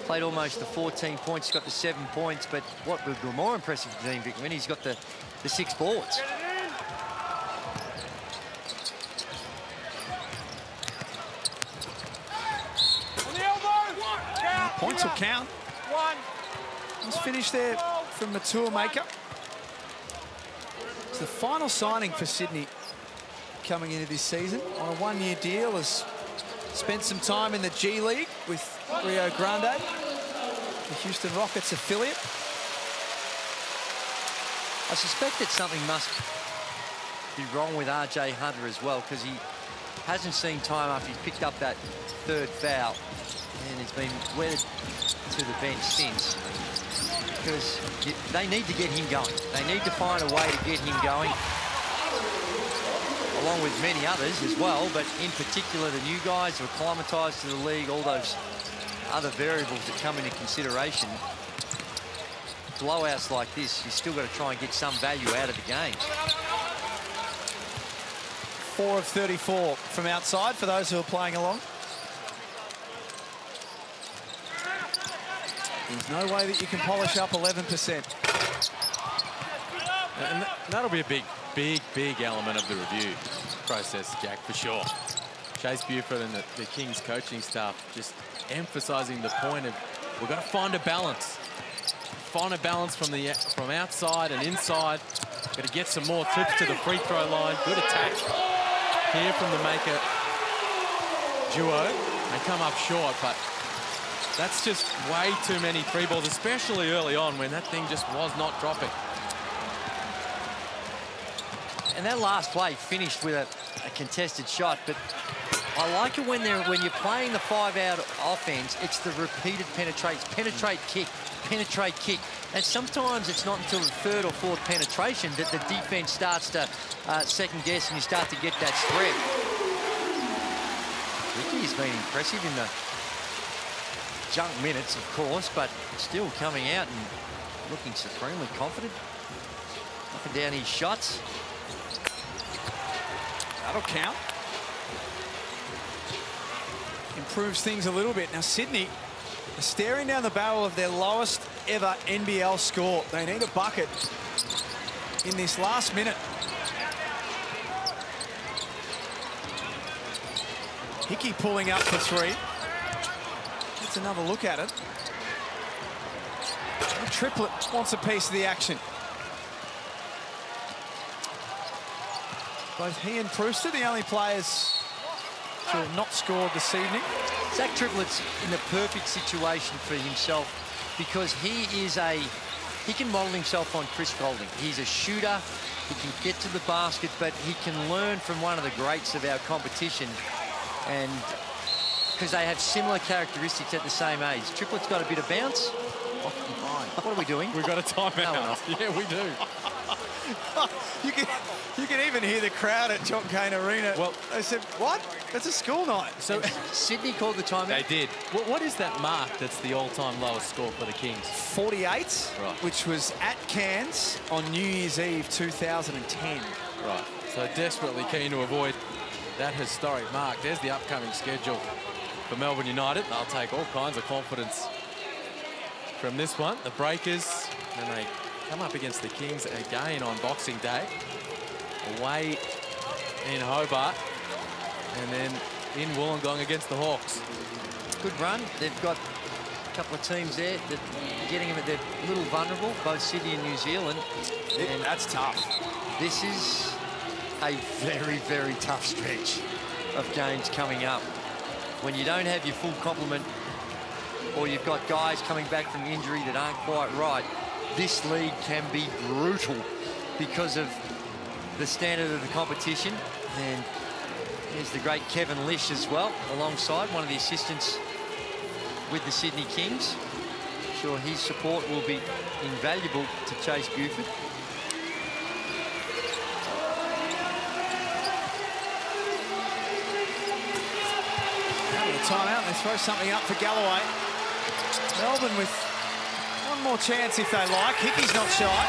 played almost the 14 points, he's got the 7 points, but what would be more impressive for Dean Vickerman, he's got the 6 boards. Points will count. Let's finish there from Matua Maker. It's the final signing for Sydney coming into this season on a one-year deal. Has spent some time in the G League with Rio Grande, the Houston Rockets affiliate. I suspect that something must be wrong with RJ Hunter as well, because he hasn't seen time after he's picked up that third foul, and he's been wedded to the bench since. Because they need to get him going. They need to find a way to get him going, along with many others as well, but in particular the new guys who are acclimatised to the league, all those other variables that come into consideration. Blowouts like this, you still got to try and get some value out of the game. 4 of 34 from outside for those who are playing along. There's no way that you can polish up 11%. And that'll be a big element of the review process, Jack, for sure. Chase Buford and the Kings coaching staff just emphasising the point of we've got to find a balance. Find a balance from outside and inside. Got to get some more trips to the free throw line. Good attack here from the Maker duo. They come up short, but that's just way too many free balls, especially early on when that thing just was not dropping. And that last play finished with a contested shot, but I like it when you're playing the 5-out offense, it's the repeated penetrate, kick. And sometimes it's not until the 3rd or 4th penetration that the defense starts to second guess and you start to get that spread. Ricky's been impressive in the junk minutes, of course, but still coming out and looking supremely confident. Up and down his shots. That'll count. Improves things a little bit. Now Sydney are staring down the barrel of their lowest ever NBL score. They need a bucket in this last minute. Hickey pulling up for 3. Gets another look at it. And Triplet wants a piece of the action. Both he and Brewster, the only players who have not scored this evening. Zach Triplet's in the perfect situation for himself because he can model himself on Chris Goulding. He's a shooter, he can get to the basket, but he can learn from one of the greats of our competition, and because they have similar characteristics at the same age. Triplet's got a bit of bounce. What are we doing? We've got a timeout. No, yeah, we do. You can even hear the crowd at John Cain Arena. Well, they said, what? It's a school night. So Sydney called the timeout? They did. What is that mark that's the all-time lowest score for the Kings? 48, right, which was at Cairns on New Year's Eve 2010. Right, so desperately keen to avoid that historic mark. There's the upcoming schedule for Melbourne United. They'll take all kinds of confidence from this one. The Breakers, and they come up against the Kings again on Boxing Day, away in Hobart, and then in Wollongong against the Hawks. Good run. They've got a couple of teams there that are getting them. They're a little vulnerable, both Sydney and New Zealand. And that's tough. This is a very, very tough stretch of games coming up. when you don't have your full complement or you've got guys coming back from injury that aren't quite right, this league can be brutal because of the standard of the competition. And there's the great Kevin Lish as well, alongside one of the assistants with the Sydney Kings. I'm sure his support will be invaluable to Chase Buford. Having a timeout, they throw something up for Galloway. Melbourne with one more chance if they like. Hickey's not shy.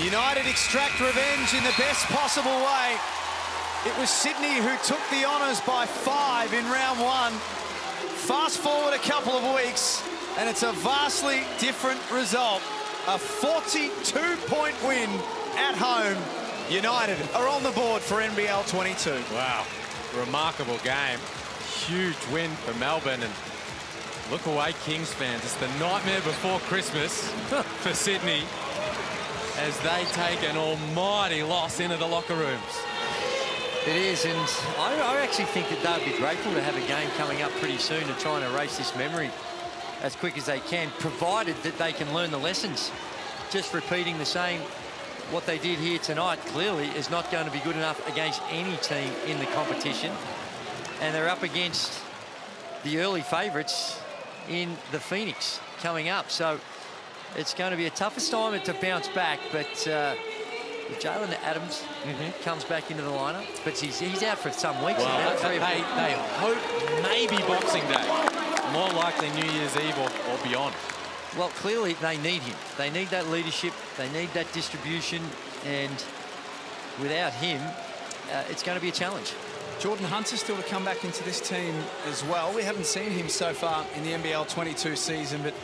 United extract revenge in the best possible way. It was Sydney who took the honours by 5 in round 1. Fast forward a couple of weeks, and it's a vastly different result. A 42-point win at home. United are on the board for NBL22. Wow, remarkable game. Huge win for Melbourne, and look away, Kings fans. It's the nightmare before Christmas for Sydney as they take an almighty loss into the locker rooms. It is, and I actually think that they'd be grateful to have a game coming up pretty soon to try and erase this memory as quick as they can, provided that they can learn the lessons. Just repeating the same, what they did here tonight, clearly is not going to be good enough against any team in the competition. And they're up against the early favourites in the Phoenix coming up. So it's going to be a tough assignment to bounce back, but Jalen Adams comes back into the lineup, but he's out for some weeks. Well, they hope maybe Boxing Day, more likely New Year's Eve or beyond. Well, clearly they need him. They need that leadership. They need that distribution, and without him, it's going to be a challenge. Jordan Hunter's still to come back into this team as well. We haven't seen him so far in the NBL22 season, but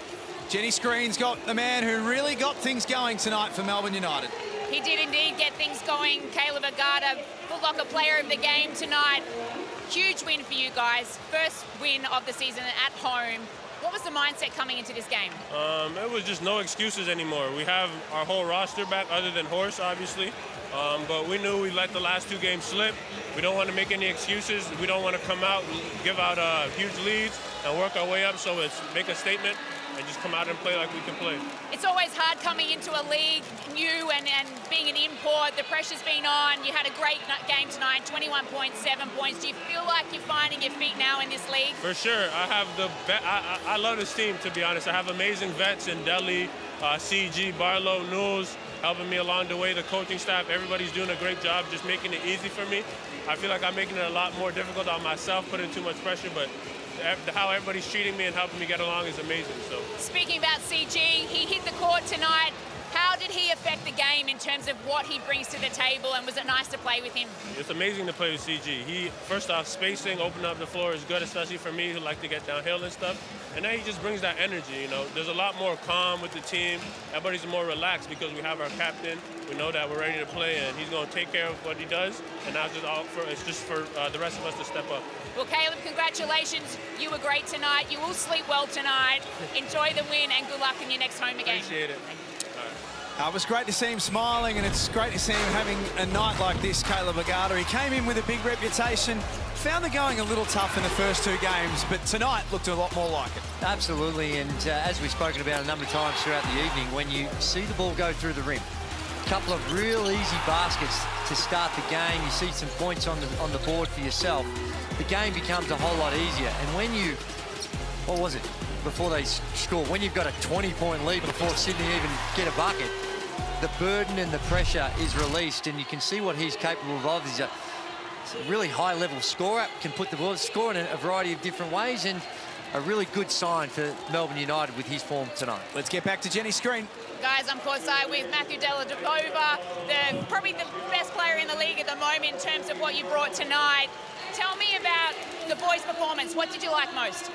Jenny Screen's got the man who really got things going tonight for Melbourne United. He did indeed get things going. Caleb Agata, Foot Locker Player of the Game tonight. Huge win for you guys. First win of the season at home. What was the mindset coming into this game? It was just no excuses anymore. We have our whole roster back other than Horse, obviously. But we knew we let the last 2 games slip. We don't want to make any excuses. We don't want to come out and give out huge leads and work our way up. So it's make a statement and just come out and play like we can play. It's always hard coming into a league new and being an import. The pressure's been on. You had a great game tonight, 21 points, 7 points. Do you feel like you're finding your feet now in this league? For sure. I have I love this team, to be honest. I have amazing vets in Delhi, CG, Barlow, Knowles, helping me along the way. The coaching staff, everybody's doing a great job just making it easy for me. I feel like I'm making it a lot more difficult on myself, putting too much pressure, but how everybody's treating me and helping me get along is amazing. So, speaking about CG, he hit the court tonight. How did he affect the game in terms of what he brings to the table, and was it nice to play with him? It's amazing to play with CG. He, first off, spacing, opening up the floor is good, especially for me who like to get downhill and stuff. And then he just brings that energy, you know. There's a lot more calm with the team. Everybody's more relaxed because we have our captain. We know that we're ready to play, and he's going to take care of what he does. And now it's just for the rest of us to step up. Well, Caleb, congratulations. You were great tonight. You will sleep well tonight. Enjoy the win, and good luck in your next home game. Appreciate it. It was great to see him smiling, and it's great to see him having a night like this, Caleb Agata. He came in with a big reputation, found the going a little tough in the first 2 games, but tonight looked a lot more like it. Absolutely, and as we've spoken about a number of times throughout the evening, when you see the ball go through the rim, a couple of real easy baskets to start the game, you see some points on the board for yourself, the game becomes a whole lot easier. And when you, what was it, before they score, when you've got a 20-point lead before Sydney even get a bucket, the burden and the pressure is released, and you can see what he's capable of. He's a really high-level scorer, can put the ball, score in a variety of different ways, and a really good sign for Melbourne United with his form tonight. Let's get back to Jenny Screen. Guys, I'm courtside with Matthew Dellavedova, probably the best player in the league at the moment in terms of what you brought tonight. Tell me about the boys' performance. What did you like most?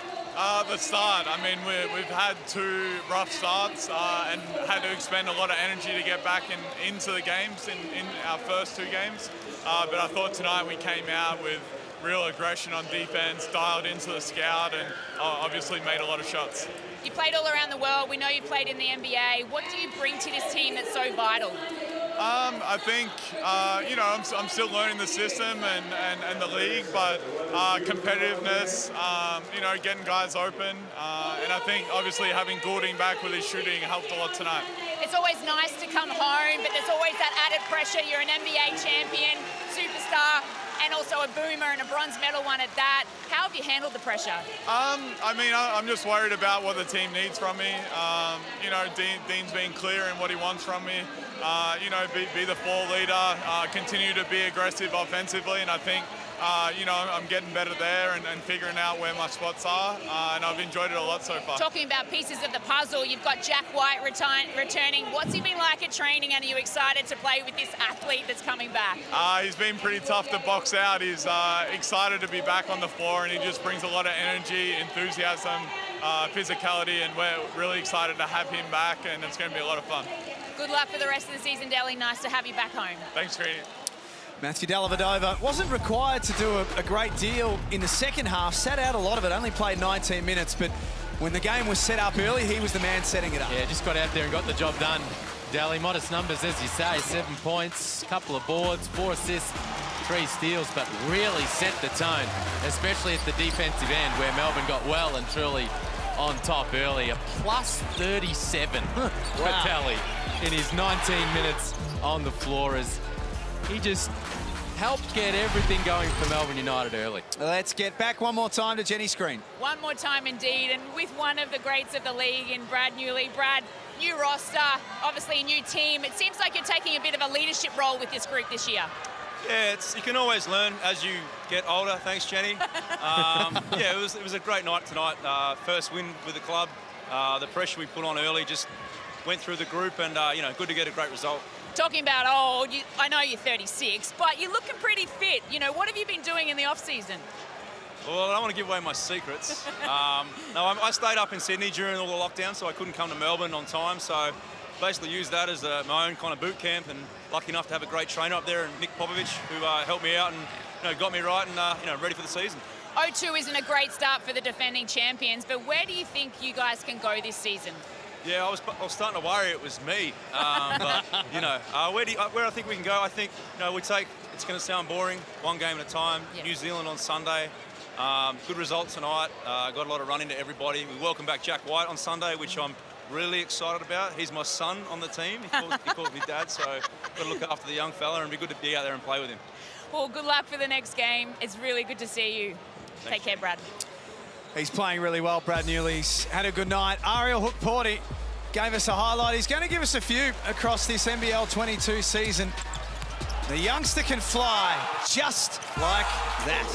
The start. I mean, we've had 2 rough starts and had to expend a lot of energy to get back into the games in our first 2 games. But I thought tonight we came out with real aggression on defense, dialed into the scout, and obviously made a lot of shots. You played all around the world. We know you played in the NBA. What do you bring to this team that's so vital? I think, you know, I'm still learning the system and the league, but competitiveness, you know, getting guys open. And I think, obviously, having Goulding back with his shooting helped a lot tonight. It's always nice to come home, but there's always that added pressure. You're an NBA champion, superstar, and also a boomer and a bronze medal one at that. How have you handled the pressure? I mean, I'm just worried about what the team needs from me. You know, Dean's being clear in what he wants from me. You know, be the floor leader, continue to be aggressive offensively, and I think, you know, I'm getting better there and figuring out where my spots are, and I've enjoyed it a lot so far. Talking about pieces of the puzzle, you've got Jack White returning. What's he been like at training, and are you excited to play with this athlete that's coming back? He's been pretty tough to box out. He's excited to be back on the floor, and he just brings a lot of energy, enthusiasm, physicality, and we're really excited to have him back, and it's going to be a lot of fun. Good luck for the rest of the season, Delly. Nice to have you back home. Thanks, Trini. Matthew Dellavedova wasn't required to do a great deal in the second half, sat out a lot of it, only played 19 minutes, but when the game was set up early, he was the man setting it up. Yeah, just got out there and got the job done. Daly, modest numbers, as you say, 7 points, couple of boards, 4 assists, 3 steals, but really set the tone, especially at the defensive end, where Melbourne got well and truly on top early. A plus 37 for Daly in his 19 minutes on the floor as he just helped get everything going for Melbourne United early. Let's get back one more time to Jenny's screen. One more time indeed, and with one of the greats of the league in Brad Newley. Brad, new roster, obviously a new team. It seems like you're taking a bit of a leadership role with this group this year. Yeah, you can always learn as you get older. Thanks, Jenny. Yeah, it was a great night tonight. First win with the club. The pressure we put on early just went through the group, and you know, good to get a great result. Talking about old, I know you're 36, but you're looking pretty fit. You know, what have you been doing in the off-season? Well, I don't want to give away my secrets. No, I stayed up in Sydney during all the lockdown, so I couldn't come to Melbourne on time. So basically used that as my own kind of boot camp, and lucky enough to have a great trainer up there, and Nick Popovich, who helped me out and, you know, got me right and you know, ready for the season. 0-2 isn't a great start for the defending champions, but where do you think you guys can go this season? Yeah, I was starting to worry it was me, but you know, where I think we can go. I think, you know, it's going to sound boring, one game at a time. Yep. New Zealand on Sunday, good result tonight. Got a lot of run into everybody. We welcome back Jack White on Sunday, which I'm really excited about. He's my son on the team. He calls me dad, so got to look after the young fella, and it'd be good to be out there and play with him. Well, good luck for the next game. It's really good to see you. Thanks. Take care, Brad. He's playing really well, Brad Newley's had a good night. Ariel Hook-Porty gave us a highlight. He's going to give us a few across this NBL22 season. The youngster can fly just like that.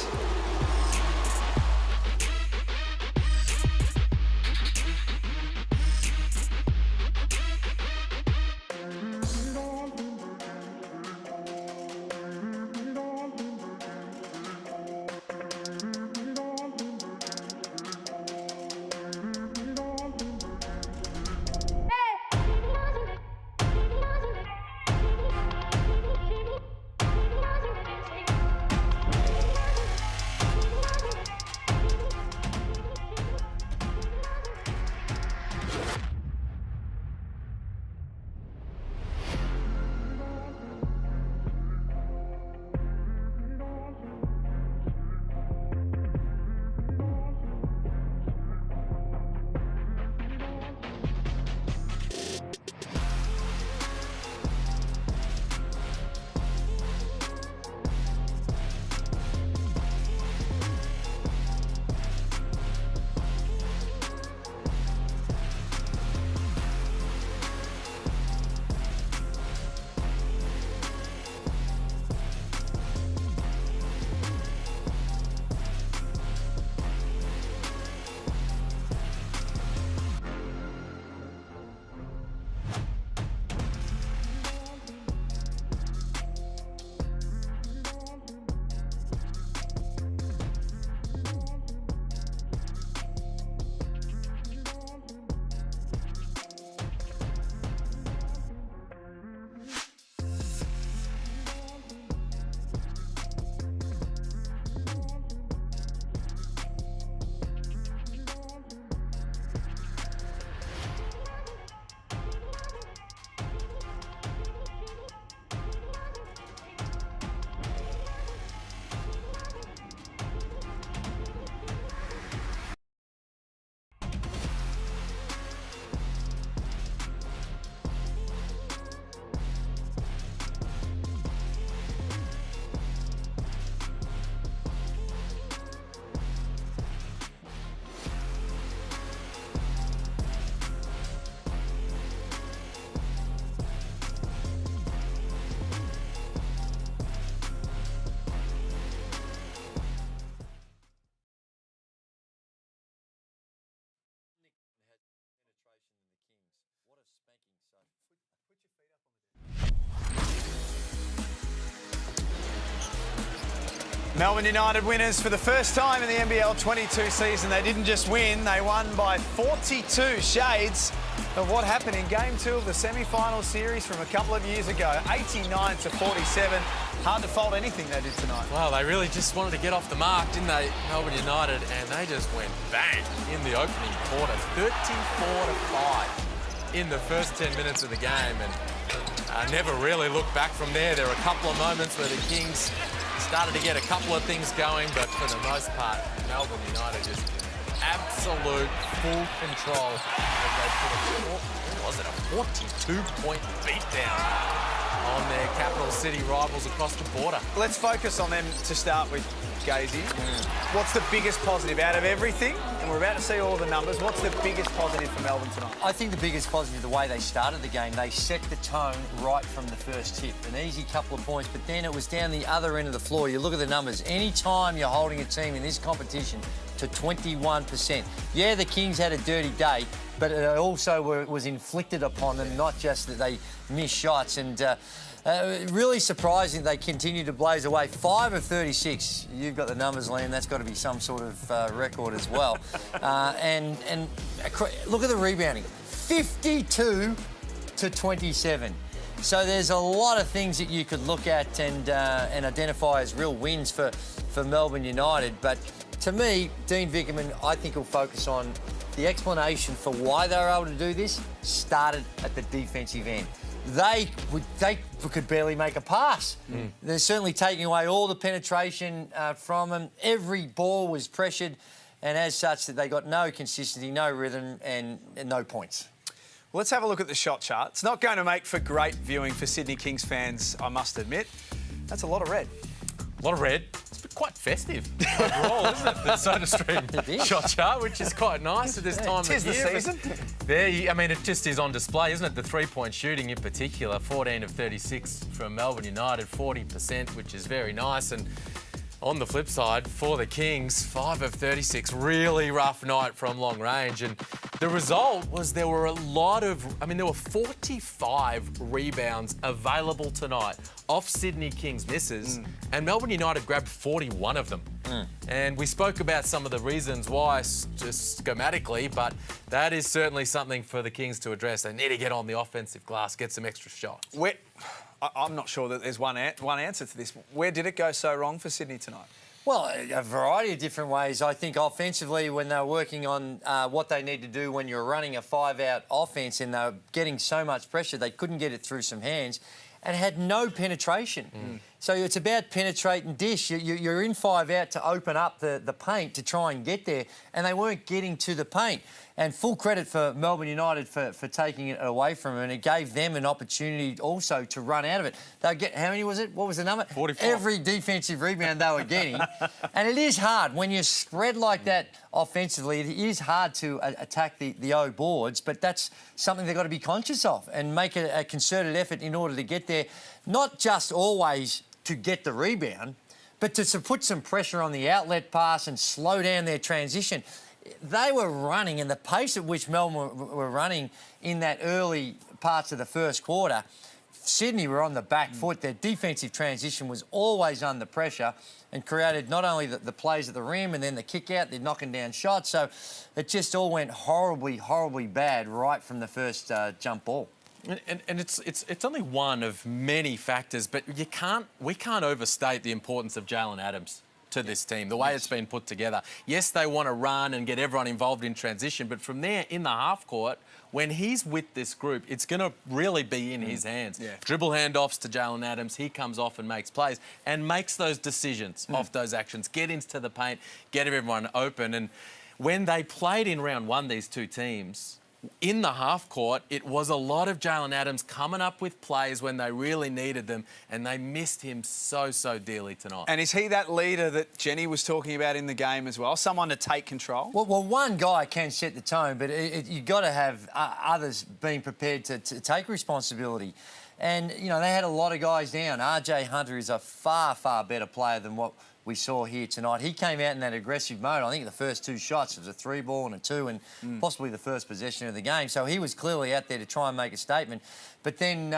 Melbourne United winners for the first time in the NBL22 season. They didn't just win, they won by 42 shades of what happened in Game 2 of the semi-final series from a couple of years ago. 89-47. Hard to fault anything they did tonight. Well, they really just wanted to get off the mark, didn't they, Melbourne United? And they just went bang in the opening quarter. 34-5 in the first 10 minutes of the game. And never really looked back from there. There were a couple of moments where the Kings started to get a couple of things going, but for the most part, Melbourne United just absolute full control as they put a 42-point beatdown on their capital city rivals across the border. Let's focus on them to start with, Gazy. What's the biggest positive out of everything? And we're about to see all the numbers. What's the biggest positive for Melbourne tonight? I think the biggest positive, the way they started the game, they set the tone right from the first tip. An easy couple of points, but then it was down the other end of the floor. You look at the numbers. Any time you're holding a team in this competition to 21%. Yeah, the Kings had a dirty day, but it also was inflicted upon them, not just that they missed shots. And really surprising they continued to blaze away. 5 of 36. You've got the numbers, Liam. That's got to be some sort of record as well. And look at the rebounding. 52-27. So there's a lot of things that you could look at and identify as real wins for Melbourne United. But to me, Dean Vickerman, I think, will focus on the explanation for why they were able to do this started at the defensive end. They could barely make a pass. They're certainly taking away all the penetration from them. Every ball was pressured, and as such, that they got no consistency, no rhythm, and no points. Well, let's have a look at the shot chart. It's not going to make for great viewing for Sydney Kings fans, I must admit. That's a lot of red. A lot of red. It's quite festive overall, isn't it? The SodaStream shot chart, which is quite nice at this time of year. Tis the season. I mean, it just is on display, isn't it? The three-point shooting in particular, 14 of 36 from Melbourne United, 40%, which is very nice. And on the flip side, for the Kings, 5 of 36, really rough night from long range. And the result was there were 45 rebounds available tonight off Sydney Kings misses, and Melbourne United grabbed 41 of them. And we spoke about some of the reasons why, just schematically, but that is certainly something for the Kings to address. They need to get on the offensive glass, get some extra shots. I'm not sure that there's one answer to this. Where did it go so wrong for Sydney tonight? Well, a variety of different ways. I think offensively, when they're working on what they need to do when you're running a 5-out offence and they're getting so much pressure, they couldn't get it through some hands and had no penetration. So it's about penetrate and dish. You're in 5-out to open up the paint to try and get there, and they weren't getting to the paint. And full credit for Melbourne United for taking it away from them, and it gave them an opportunity also to run out of it. They'll get, how many was it? What was the number? 44. Every defensive rebound they were getting. And it is hard. When you're spread like that offensively, it is hard to attack the O boards, but that's something they've got to be conscious of and make a concerted effort in order to get there. Not just always to get the rebound, but to put some pressure on the outlet pass and slow down their transition. They were running, and the pace at which Melbourne were running in that early parts of the first quarter, Sydney were on the back foot. Their defensive transition was always under pressure and created not only the plays at the rim and then the kick out, they're knocking down shots. So it just all went horribly, horribly bad right from the first jump ball. And it's only one of many factors, but we can't overstate the importance of Jalen Adams to this team, the way it's been put together. Yes, they want to run and get everyone involved in transition, but from there, in the half court, when he's with this group, it's going to really be in his hands. Dribble handoffs to Jalen Adams, he comes off and makes plays and makes those decisions off those actions, get into the paint, get everyone open. And when they played in round one, these two teams, in the half court, it was a lot of Jalen Adams coming up with plays when they really needed them, and they missed him so dearly tonight. And is he that leader that Jenny was talking about in the game as well? Someone to take control? Well, one guy can set the tone, but you've got to have others being prepared to take responsibility. And, you know, they had a lot of guys down. RJ Hunter is a far better player than what we saw here tonight. He came out in that aggressive mode. I think the first two shots was a 3-ball and a 2 and possibly the first possession of the game. So he was clearly out there to try and make a statement. But then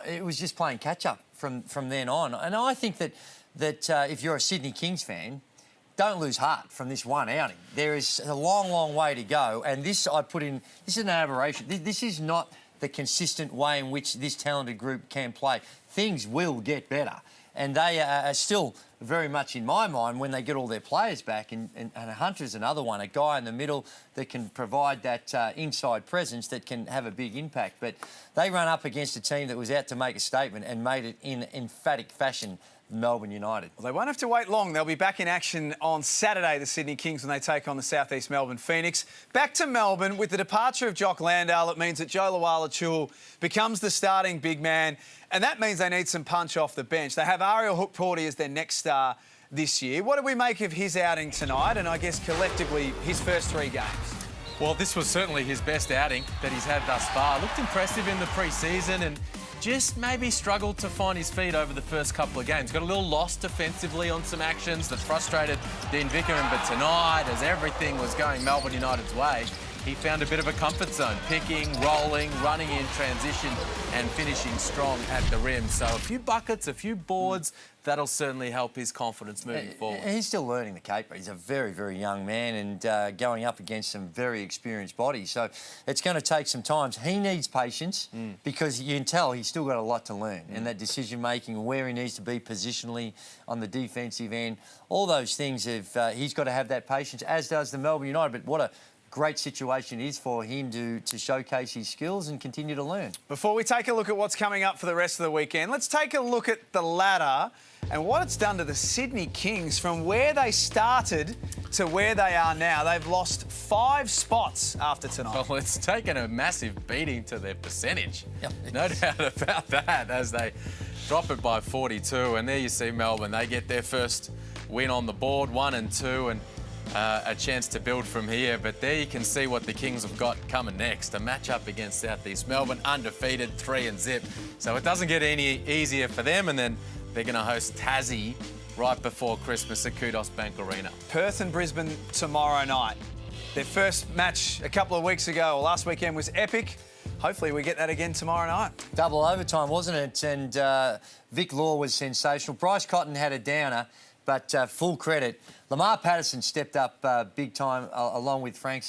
it was just playing catch-up from then on. And I think that that if you're a Sydney Kings fan, don't lose heart from this one outing. There is a long, long way to go. And this is an aberration. This is not the consistent way in which this talented group can play. Things will get better. And they are still very much in my mind when they get all their players back. And Hunter's another one, a guy in the middle that can provide that inside presence that can have a big impact. But they run up against a team that was out to make a statement and made it in emphatic fashion. Melbourne United. Well, they won't have to wait long. They'll be back in action on Saturday, the Sydney Kings, when they take on the South East Melbourne Phoenix. Back to Melbourne, with the departure of Jock Landale, it means that Joe Luala-Chul becomes the starting big man, and that means they need some punch off the bench. They have Ariel Hook-Porty as their next star this year. What do we make of his outing tonight, and I guess collectively his first 3 games? Well, this was certainly his best outing that he's had thus far. Looked impressive in the pre-season and just maybe struggled to find his feet over the first couple of games. Got a little lost defensively on some actions that frustrated Dean Vickerman, but tonight, as everything was going Melbourne United's way, he found a bit of a comfort zone, picking, rolling, running in transition and finishing strong at the rim. So a few buckets, a few boards, that'll certainly help his confidence moving forward. He's still learning the caper. He's a very, very young man and going up against some very experienced bodies. So it's going to take some time. He needs patience because you can tell he's still got a lot to learn. And that decision-making, where he needs to be positionally on the defensive end, all those things, he's got to have that patience, as does the Melbourne United. But what a great situation is for him to showcase his skills and continue to learn. Before we take a look at what's coming up for the rest of the weekend, let's take a look at the ladder and what it's done to the Sydney Kings from where they started to where they are now. They've lost 5 spots after tonight. Well, it's taken a massive beating to their percentage. No doubt about that, as they drop it by 42. And there you see Melbourne. They get their first win on the board, 1 and 2, and a chance to build from here. But there you can see what the Kings have got coming next. A match-up against South East Melbourne, undefeated, 3-0. So it doesn't get any easier for them. And then they're going to host Tassie right before Christmas at Kudos Bank Arena. Perth and Brisbane tomorrow night. Their first match a couple of weeks ago, or last weekend, was epic. Hopefully we get that again tomorrow night. Double overtime, wasn't it? And Vic Law was sensational. Bryce Cotton had a downer, but full credit. Lamar Patterson stepped up big time along with Frank.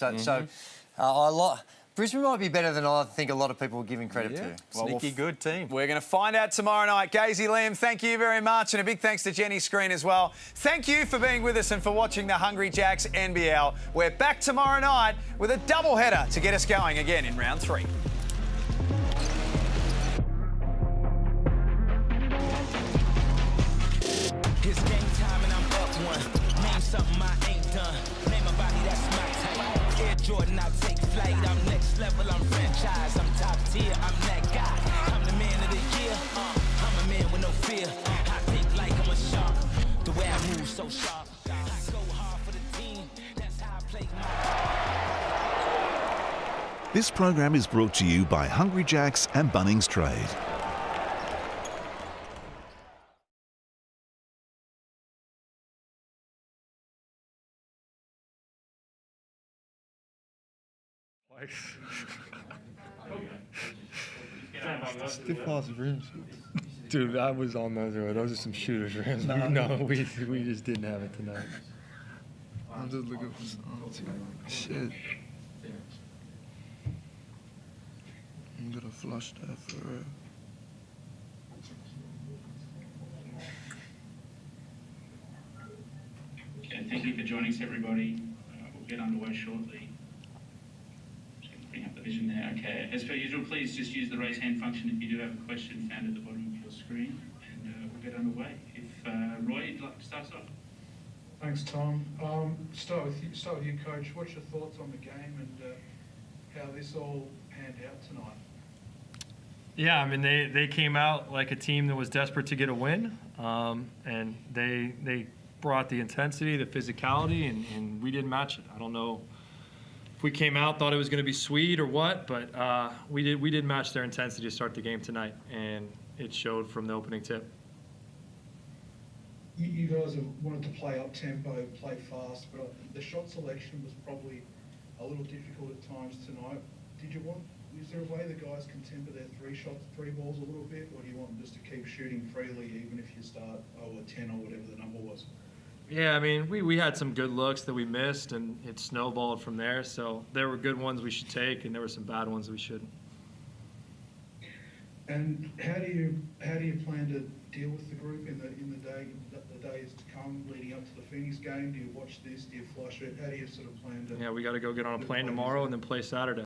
Brisbane might be better than I think a lot of people were giving credit to. Sneaky good team. We're going to find out tomorrow night. Gazy, Liam, thank you very much. And a big thanks to Jenny Screen as well. Thank you for being with us and for watching the Hungry Jacks NBL. We're back tomorrow night with a doubleheader to get us going again in round 3. It's game time and I'm up one. Name something I ain't done. Name a body that's my type. Air Jordan, I'll take flight. I'm next level, I'm franchise. I'm top tier, I'm that guy. I'm the man of the year. I'm a man with no fear. I think like I'm a shark. The way I move so sharp. I go hard for the team. That's how I play my... This program is brought to you by Hungry Jacks and Bunnings Trade. Stiff ass rims. Dude, I was on those. Those are some shooters rims. No, we just didn't have it tonight. I'm just looking for something. Shit. I'm gonna flush that for real. Okay, thank you for joining us, everybody. We'll get underway shortly. Bring up the vision there. Okay, as per usual, please just use the raise hand function if you do have a question found at the bottom of your screen, and we'll get underway. If Roy, you'd like to start us off. Thanks, Tom. Start with you, Coach. What's your thoughts on the game and how this all panned out tonight? Yeah, I mean, they came out like a team that was desperate to get a win, and they brought the intensity, the physicality, and we didn't match it. I don't know if we came out, thought it was going to be sweet or what, but we did match their intensity to start the game tonight, and it showed from the opening tip. You guys have wanted to play up tempo, play fast, but the shot selection was probably a little difficult at times tonight. Did you want is there a way the guys can temper their three balls a little bit, or do you want them just to keep shooting freely even if you start 0 or 10 or whatever the number was? Yeah, I mean, we had some good looks that we missed, and it snowballed from there. So there were good ones we should take, and there were some bad ones that we shouldn't. And how do you plan to deal with the group in the days to come leading up to the Phoenix game? Do you watch this? Do you flush it? How do you sort of plan to? Yeah, we got to go get on a plane tomorrow and then play Saturday.